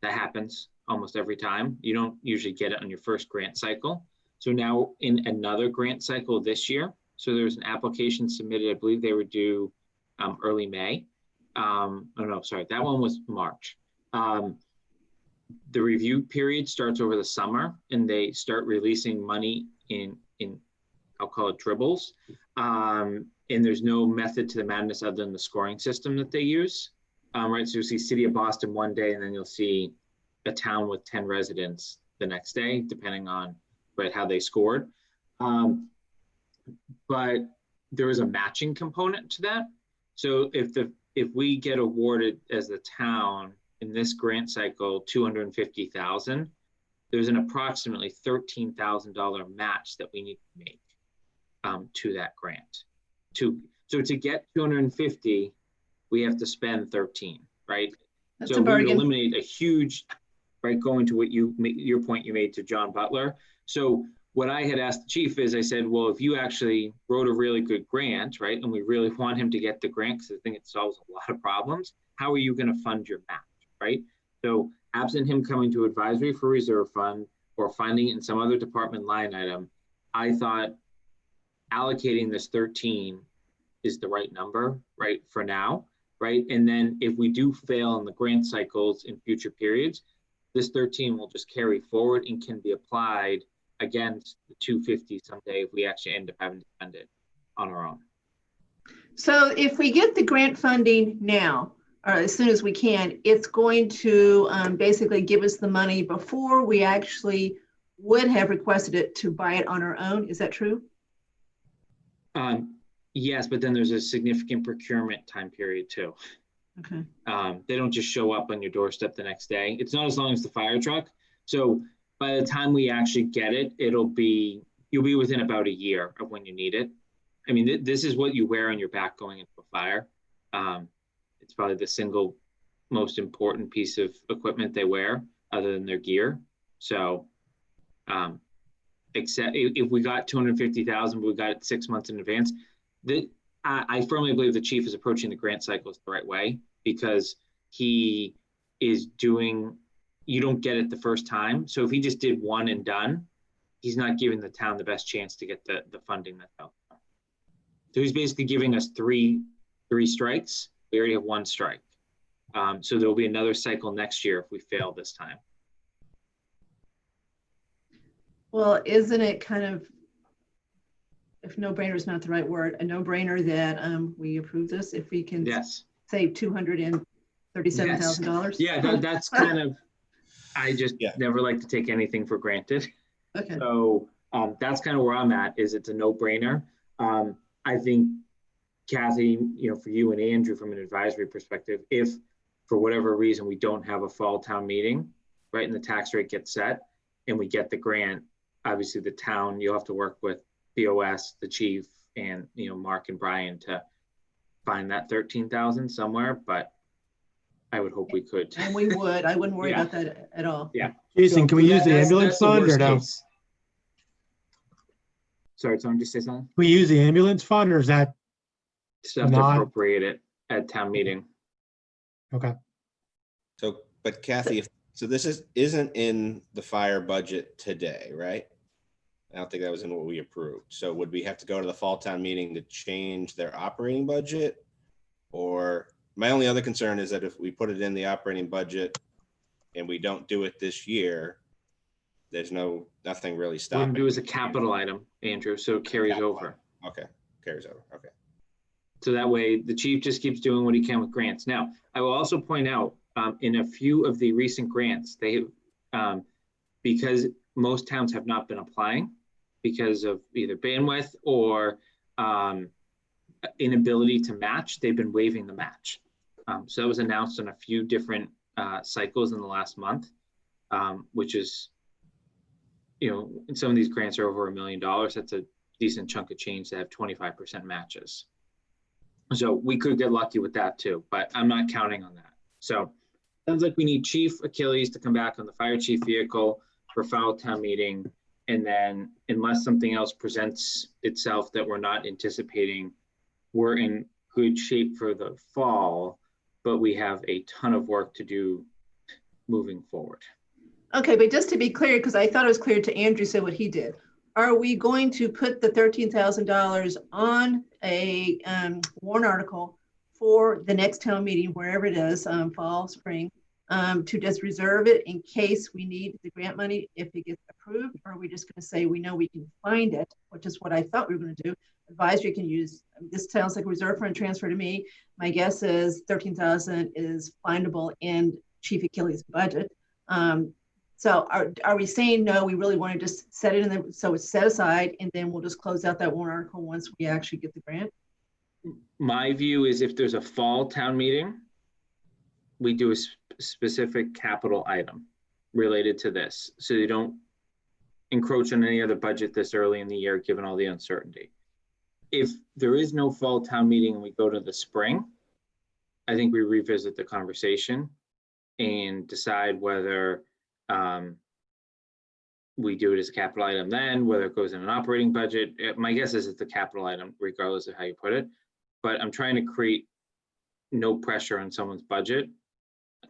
happens almost every time. You don't usually get it on your first grant cycle. So now in another grant cycle this year, so there's an application submitted, I believe they were due early May. Oh no, sorry, that one was March. The review period starts over the summer and they start releasing money in I'll call it dribbles. And there's no method to the madness other than the scoring system that they use. Right, so you'll see City of Boston one day and then you'll see a town with 10 residents the next day, depending on how they scored. But there is a matching component to that. So if we get awarded as a town in this grant cycle, $250,000, there's an approximately $13,000 match that we need to make to that grant. So to get 250, we have to spend 13, right? That's So a we would bargain. eliminate a huge, right, going to what your point you made to John Butler. So what I had asked the chief is I said, well, if you actually wrote a really good grant, right, and we really want him to get the grant because I think it solves a lot of problems, how are you going to fund your match, right? So absent him coming to advisory for reserve fund or finding it in some other department line item, I thought allocating this 13 is the right number, right, for now, right? And then if we do fail in the grant cycles in future periods, this 13 will just carry forward and can be applied against the 250 someday if we actually end up having to spend it on our own. So if we get the grant funding now, or as soon as we can, it's going to basically give us the money before we actually would have requested it to buy it on our own. Is that true? Yes, but then there's a significant procurement time period too. Okay. They don't just show up on your doorstep the next day. It's not as long as the fire truck. So by the time we actually get it, you'll be within about a year of when you need it. I mean, this is what you wear on your back going into a fire. It's probably the single most important piece of equipment they wear other than their gear. So except if we got 250,000, but we got it 6 months in advance, I firmly believe the chief is approaching the grant cycles the right way, because he is doing, you don't get it the first time. So if he just did one and done, he's not giving the town the best chance to get the funding that's out there. So he's basically giving us three strikes. We already have one strike. So there'll be another cycle next year if we fail this time. Well, isn't it kind of, if no-brainer is not the right word, a no-brainer that we approve this if we can Yes. save $237,000? Yeah, that's kind of, I just never like to take anything for granted. Okay. So that's kind of where I'm at, is it's a no-brainer. I think, Kathy, for you and Andrew, from an advisory perspective, if for whatever reason we don't have a fall town meeting, right, and the tax rate gets set and we get the grant, obviously the town, you'll have to work with BOS, the chief, and Mark and Brian to find that 13,000 somewhere, but I would hope we could. And we would. I wouldn't worry about that at all. Yeah. Jason, can we use the ambulance That's the fund or worst no? case. Sorry, someone just say something? Can we use the ambulance fund, or is that Stuff to Not- appropriate it at town meeting. okay? So, but Kathy, so this isn't in the fire budget today, right? I don't think that was in what we approved. So would we have to go to the fall town meeting to change their operating budget? Or my only other concern is that if we put it in the operating budget and we don't do it this year, there's nothing really What we stopping. can do is a capital item, Andrew, so it carries Capital over. Okay, carries over, okay. So that way the chief just keeps doing what he can with grants. Now, I will also point out in a few of the recent grants, they because most towns have not been applying because of either bandwidth or inability to match, they've been waiving the match. So that was announced on a few different cycles in the last month, which is, and some of these grants are over $1 million. That's a decent chunk of change to have 25% matches. So we could get lucky with that too, but I'm not counting on that. So sounds like we need Chief Achilles to come back on the fire chief vehicle for fall town meeting. And then unless something else presents itself that we're not anticipating, we're in good shape for the fall, but we have a ton of work to do moving forward. Okay, but just to be clear, because I thought it was clear to Andrew said what he did. Are we going to put the $13,000 on a warrant article for the next town meeting, wherever it is, fall, spring, to just reserve it in case we need the grant money if it gets approved? Or are we just going to say we know we can find it, which is what I thought we were going to do? Advisory can use, this sounds like a reserve fund transfer to me. My guess is 13,000 is findable in Chief Achilles' budget. So are we saying, no, we really want to just set it in the, so it's set aside and then we'll just close out that warrant article once we actually get the grant? My view is if there's a fall town meeting, we do a specific capital item related to this. So you don't encroach on any other budget this early in the year, given all the uncertainty. If there is no fall town meeting and we go to the spring, I think we revisit the conversation and decide whether we do it as a capital item then, whether it goes in an operating budget. My guess is it's a capital item, regardless of how you put it. But I'm trying to create no pressure on someone's budget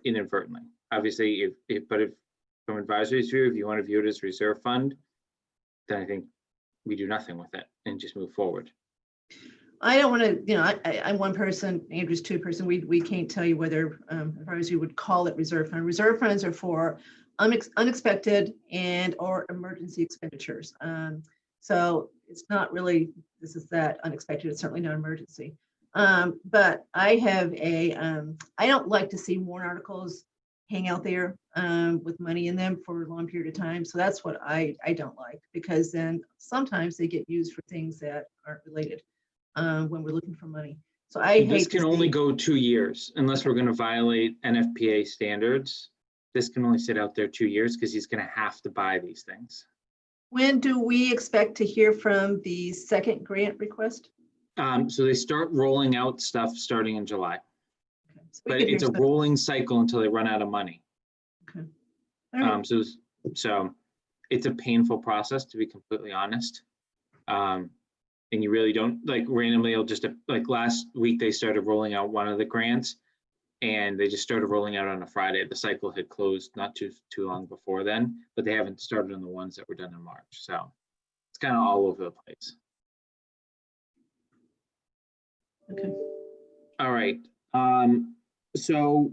inadvertently. Obviously, if from advisory's view, if you want to view it as reserve fund, then I think we do nothing with it and just move forward. I don't want to, I'm one person, Andrew's two person. We can't tell you whether, as far as you would call it reserve fund. Reserve funds are for unexpected and or emergency expenditures. So it's not really, this is that unexpected. It's certainly not emergency. But I have I don't like to see warrant articles hang out there with money in them for a long period of time. So that's what I don't like, because then sometimes they get used for things that aren't related when we're looking for money. So I This hate to can only see, go 2 years unless we're going to violate NFPA standards. This can only sit out there 2 years because he's going to have to buy these things. when do we expect to hear from the second grant request? So they start rolling out stuff starting in July, Okay, so we but could hear it's a some- rolling cycle until they run out of money. Okay. All right. So it's a painful process, to be completely honest. And you really don't, like, randomly, it'll just, like last week, they started rolling out one of the grants and they just started rolling out on a Friday. The cycle had closed not too long before then, but they haven't started on the ones that were done in March. So it's kind of all over the place. Okay. All right. So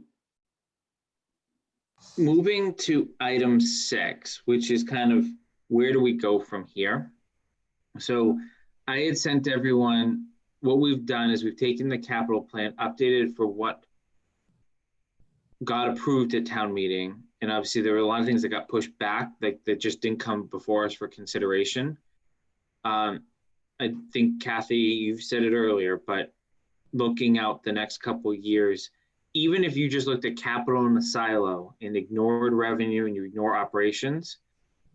moving to item 6, which is kind of where do we go from here? So I had sent everyone, what we've done is we've taken the capital plan, updated for what got approved at town meeting. And obviously there were a lot of things that got pushed back that just didn't come before us for consideration. I think Kathy, you've said it earlier, but looking out the next couple of years, even if you just looked at capital in the silo and ignored revenue and you ignore operations,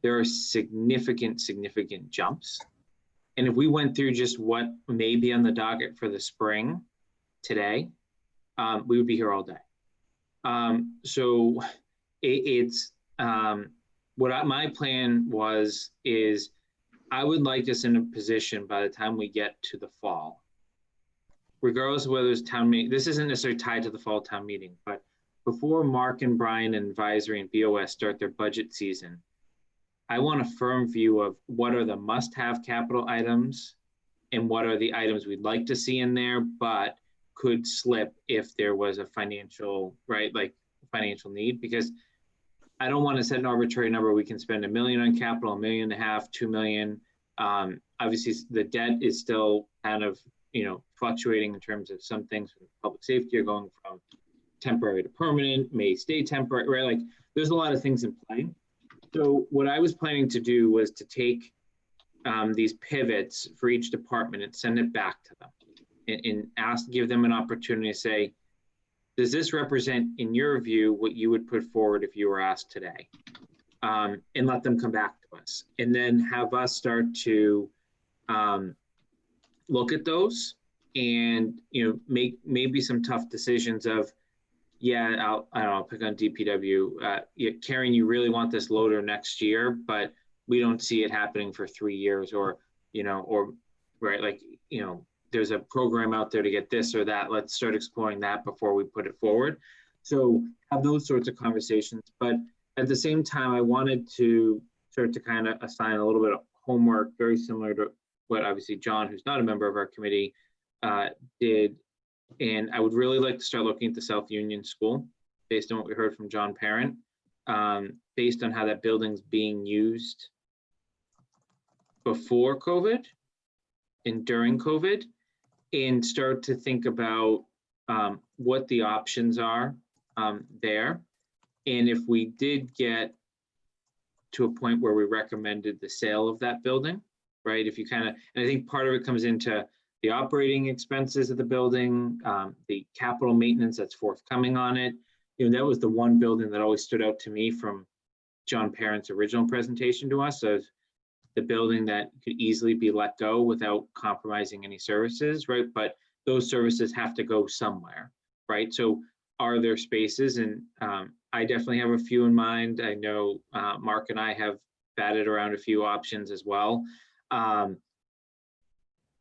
there are significant jumps. And if we went through just what may be on the docket for the spring today, we would be here all day. So it's what my plan is I would like us in a position by the time we get to the fall, regardless of whether it's town meeting, this isn't necessarily tied to the fall town meeting, but before Mark and Brian and Advisory and BOS start their budget season, I want a firm view of what are the must-have capital items and what are the items we'd like to see in there, but could slip if there was a financial, right, like financial need, because I don't want to set an arbitrary number. We can spend $1 million on capital, $1.5 million, $2 million. Obviously the debt is still kind of, fluctuating in terms of some things with public safety are going from temporary to permanent, may stay temporary, right? Like there's a lot of things in play. So what I was planning to do was to take these pivots for each department and send it back to them and give them an opportunity to say, does this represent, in your view, what you would put forward if you were asked today? And let them come back to us. And then have us start to look at those and, make maybe some tough decisions of, yeah, I'll pick on DPW. Karen, you really want this loader next year, but we don't see it happening for 3 years or right, like, there's a program out there to get this or that. Let's start exploring that before we put it forward. So have those sorts of conversations. But at the same time, I wanted to start to kind of assign a little bit of homework, very similar to what obviously John, who's not a member of our committee, did. And I would really like to start looking at the South Union School based on what we heard from John Parent, based on how that building's being used before COVID and during COVID, and start to think about what the options are there. And if we did get to a point where we recommended the sale of that building, right? If you and I think part of it comes into the operating expenses of the building, the capital maintenance that's forthcoming on it. That was the one building that always stood out to me from John Parent's original presentation to us as the building that could easily be let go without compromising any services, right? But those services have to go somewhere, right? So are there spaces? And I definitely have a few in mind. I know Mark and I have batted around a few options as well.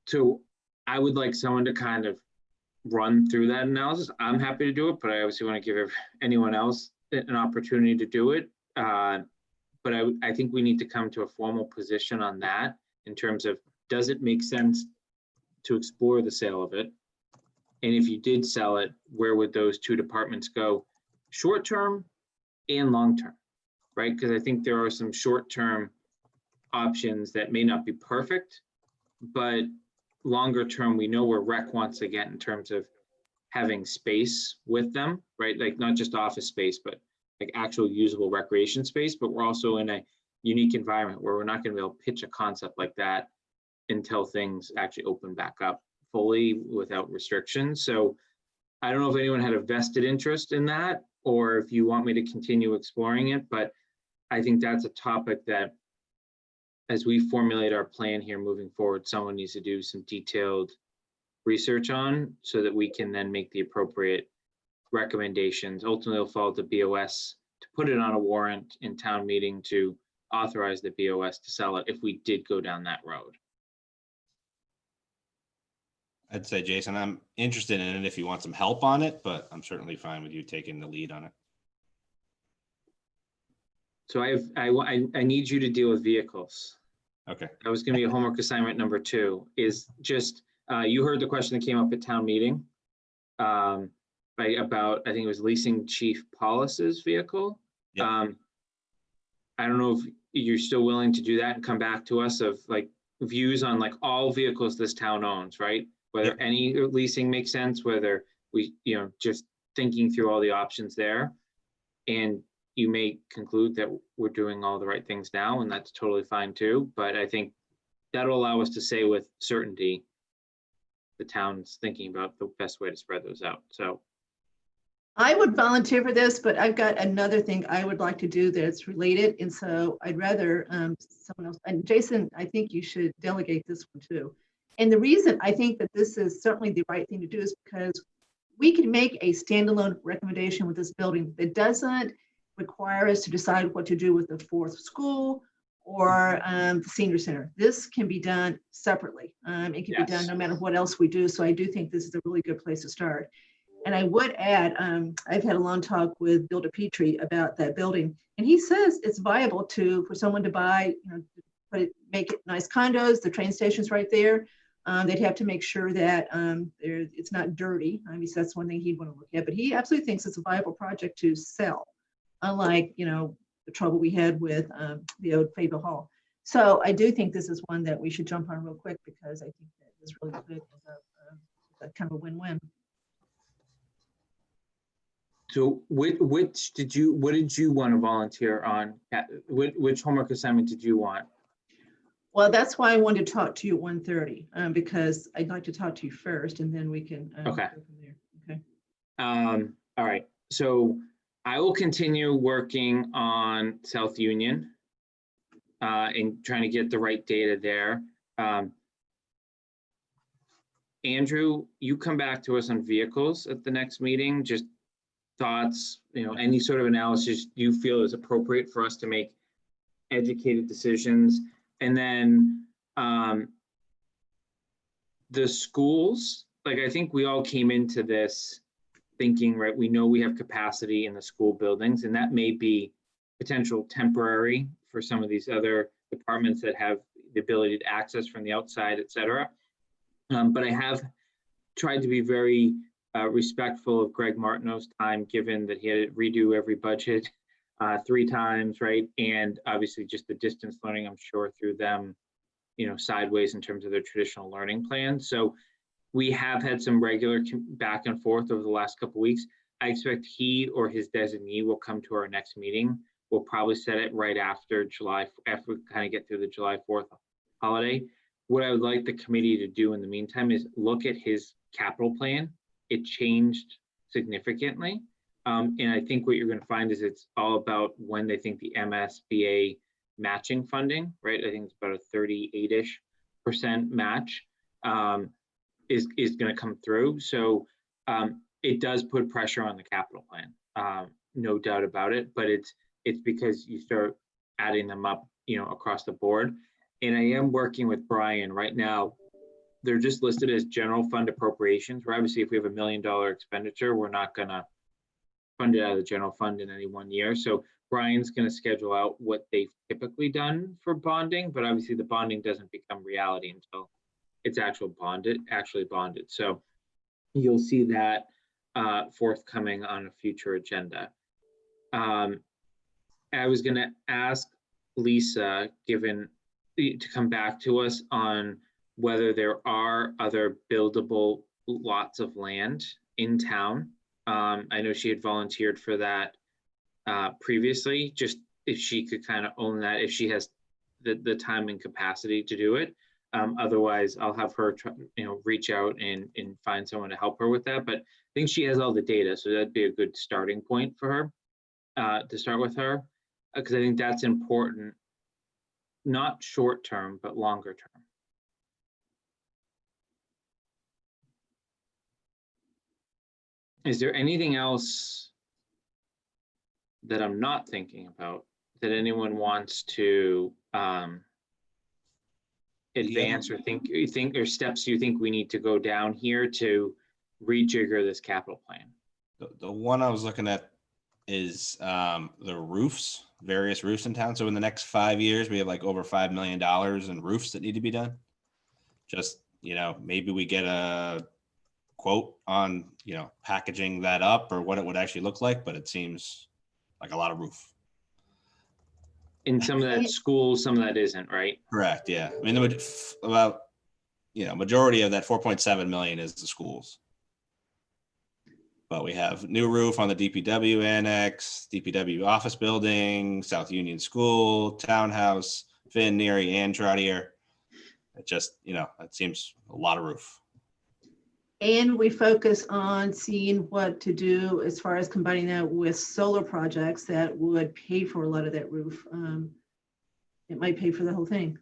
So I would like someone to kind of run through that analysis. I'm happy to do it, but I obviously want to give anyone else an opportunity to do it. But I think we need to come to a formal position on that in terms of, does it make sense to explore the sale of it? And if you did sell it, where would those two departments go, short-term and long-term, right? Because I think there are some short-term options that may not be perfect, but longer term, we know where rec wants to get in terms of having space with them, right? Like not just office space, but like actual usable recreation space. But we're also in a unique environment where we're not going to be able to pitch a concept like that until things actually open back up fully without restrictions. So I don't know if anyone had a vested interest in that, or if you want me to continue exploring it, but I think that's a topic that, as we formulate our plan here moving forward, someone needs to do some detailed research on, so that we can then make the appropriate recommendations. Ultimately, it'll fall to BOS to put it on a warrant in town meeting to authorize the BOS to sell it if we did go down that road. I'd say, Jason, I'm interested in it if you want some help on it, but I'm certainly fine with you taking the lead on it. So I need you to deal with vehicles. Okay. That was going to be a homework assignment number 2, is just, you heard the question that came up at town meeting about, I think it was leasing Chief Paulus's vehicle. Yep. I don't know if you're still willing to do that and come back to us of like views on like all vehicles this town owns, right? Whether Yep. any leasing makes sense, whether we, just thinking through all the options there. And you may conclude that we're doing all the right things now, and that's totally fine too. But I think that'll allow us to say with certainty the town's thinking about the best way to spread those out. So I would volunteer for this, but I've got another thing I would like to do that's related. And so I'd rather someone else, and Jason, I think you should delegate this one too. And the reason I think that this is certainly the right thing to do is because we can make a standalone recommendation with this building that doesn't require us to decide what to do with the 4th school or the senior center. This can be done separately. It can be done no matter what else we do. So I do think this is a really good place to start. And I would add, I've had a long talk with Bill DePietri about that building, and he says it's viable for someone to buy, make it nice condos. The train station's right there. They'd have to make sure that it's not dirty. I mean, so that's one thing he'd want to look at. But he absolutely thinks it's a viable project to sell, unlike the trouble we had with the old Fayetteville Hall. So I do think this is one that we should jump on real quick, because I think that is really good as a kind of a win-win. So what did you want to volunteer on? Which homework assignment did you want? Well, that's why I wanted to talk to you at 1:30, because I'd like to talk to you first, and then we can Okay. go from there. Okay. All right. So I will continue working on South Union and trying to get the right data there. Andrew, you come back to us on vehicles at the next meeting. Just thoughts, any sort of analysis you feel is appropriate for us to make educated decisions. And then the schools, like I think we all came into this thinking, right, we know we have capacity in the school buildings, and that may be potential temporary for some of these other departments that have the ability to access from the outside, et cetera. But I have tried to be very respectful of Greg Martineau's time, given that he had to redo every budget 3 times, right? And obviously just the distance learning, I'm sure, through them, sideways in terms of their traditional learning plan. So we have had some regular back and forth over the last couple of weeks. I expect he or his designee will come to our next meeting. We'll probably set it right after after we kind of get through the July 4th holiday. What I would like the committee to do in the meantime is look at his capital plan. It changed significantly. And I think what you're going to find is it's all about when they think the MSBA matching funding, right? I think it's about a 38-ish% match is going to come through. So it does put pressure on the capital plan, no doubt about it. But it's because you start adding them up, across the board. And I am working with Brian right now. They're just listed as general fund appropriations, where obviously if we have $1 million expenditure, we're not gonna funded out of the general fund in any one year. So Brian's going to schedule out what they've typically done for bonding, but obviously the bonding doesn't become reality until it's actually bonded. So you'll see that forthcoming on a future agenda. I was going to ask Lisa, to come back to us on whether there are other buildable lots of land in town. I know she had volunteered for that previously, just if she could kind of own that, if she has the time and capacity to do it. Otherwise, I'll have her reach out and find someone to help her with that. But I think she has all the data, so that'd be a good starting point for her to start with her, because I think that's important, not short term, but longer term. Is there anything else that I'm not thinking about that anyone wants to advance or think or steps you think we need to go down here to rejigger this capital plan? The one I was looking at is the roofs, various roofs in town. So in the next 5 years, we have like over $5 million in roofs that need to be done. Just, maybe we get a quote on, packaging that up or what it would actually look like, but it seems like a lot of roof. In some of that school, some of that isn't, right? Correct. Yeah. I mean, about, majority of that 4.7 million is the schools. But we have new roof on the DPW annex, DPW office building, South Union School, townhouse, Finn, Neary, and Troutier. It just, it seems a lot of roof. And we focus on seeing what to do as far as combining that with solar projects that would pay for a lot of that roof. It might pay for the whole thing.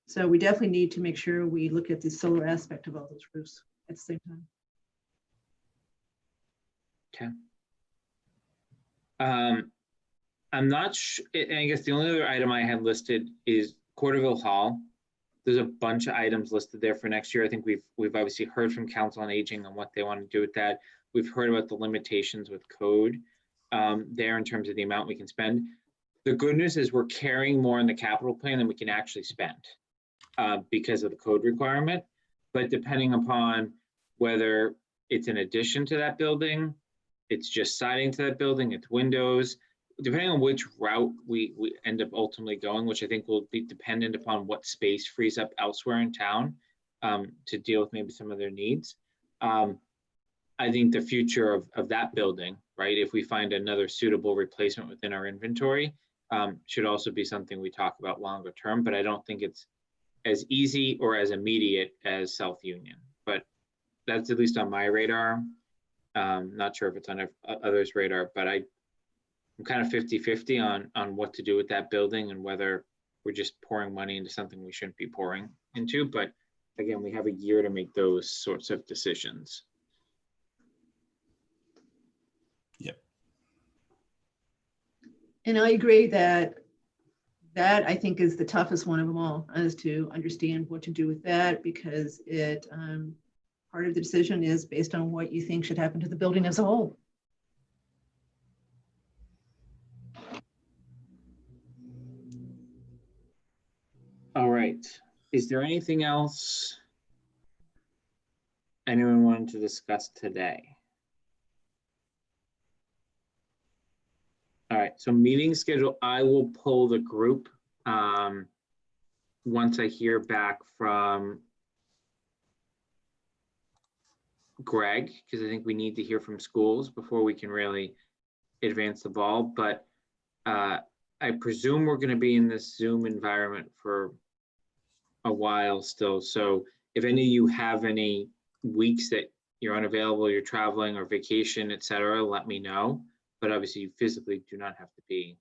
So we definitely need to make sure we look at the solar aspect of all those roofs at the same time. Okay. I'm not sure, I guess the only other item I had listed is Corderville Hall. There's a bunch of items listed there for next year. I think we've obviously heard from Council on Aging on what they want to do with that. We've heard about the limitations with code there in terms of the amount we can spend. The good news is we're carrying more in the capital plan than we can actually spend because of the code requirement. But depending upon whether it's an addition to that building, it's just siding to that building, it's windows, depending on which route we end up ultimately going, which I think will be dependent upon what space frees up elsewhere in town to deal with maybe some of their needs. I think the future of that building, right, if we find another suitable replacement within our inventory, should also be something we talk about longer term, but I don't think it's as easy or as immediate as South Union, but that's at least on my radar. Not sure if it's on others' radar, but I'm kind of 50-50 on what to do with that building and whether we're just pouring money into something we shouldn't be pouring into. But again, we have a year to make those sorts of decisions. Yep. And I agree that I think is the toughest one of them all, is to understand what to do with that, because it part of the decision is based on what you think should happen to the building as a whole. All right. Is there anything else anyone wanted to discuss today? All right, so meeting schedule, I will pull the group once I hear back from Greg, because I think we need to hear from schools before we can really advance the ball. But I presume we're going to be in this Zoom environment for a while still. So if any of you have any weeks that you're unavailable, you're traveling or vacation, etc., let me know. But obviously you physically do not have to be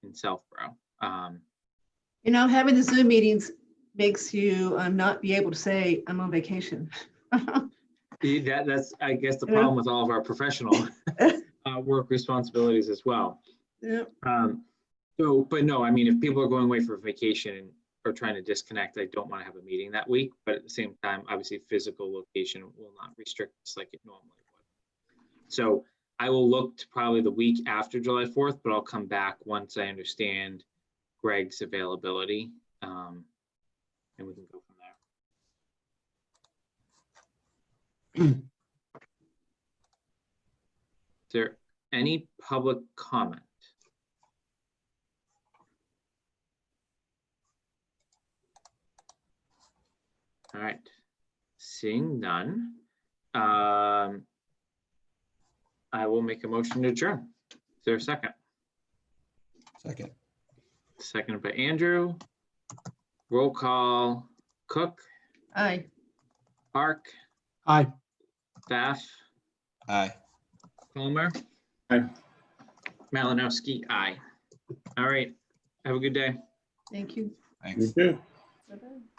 in Southborough. Having the Zoom meetings makes you not be able to say I'm on vacation. That's, I guess, the problem with all of our professional work responsibilities as well. Yeah. But no, I mean, if people are going away for vacation or trying to disconnect, I don't want to have a meeting that week. But at the same time, obviously, physical location will not restrict us like it normally would. So I will look to probably the week after July 4th, but I'll come back once I understand Greg's availability. And we can go from there. Is there any public comment? All right, seeing none. I will make a motion to adjourn. Is there a second? Second. Seconded by Andrew. Roll call, Cook, Aye. Park, Aye. Bath, Aye. Palmer. Aye. Malinowski, aye. All right, have a good day. Thank you. Thanks. You too. Bye-bye.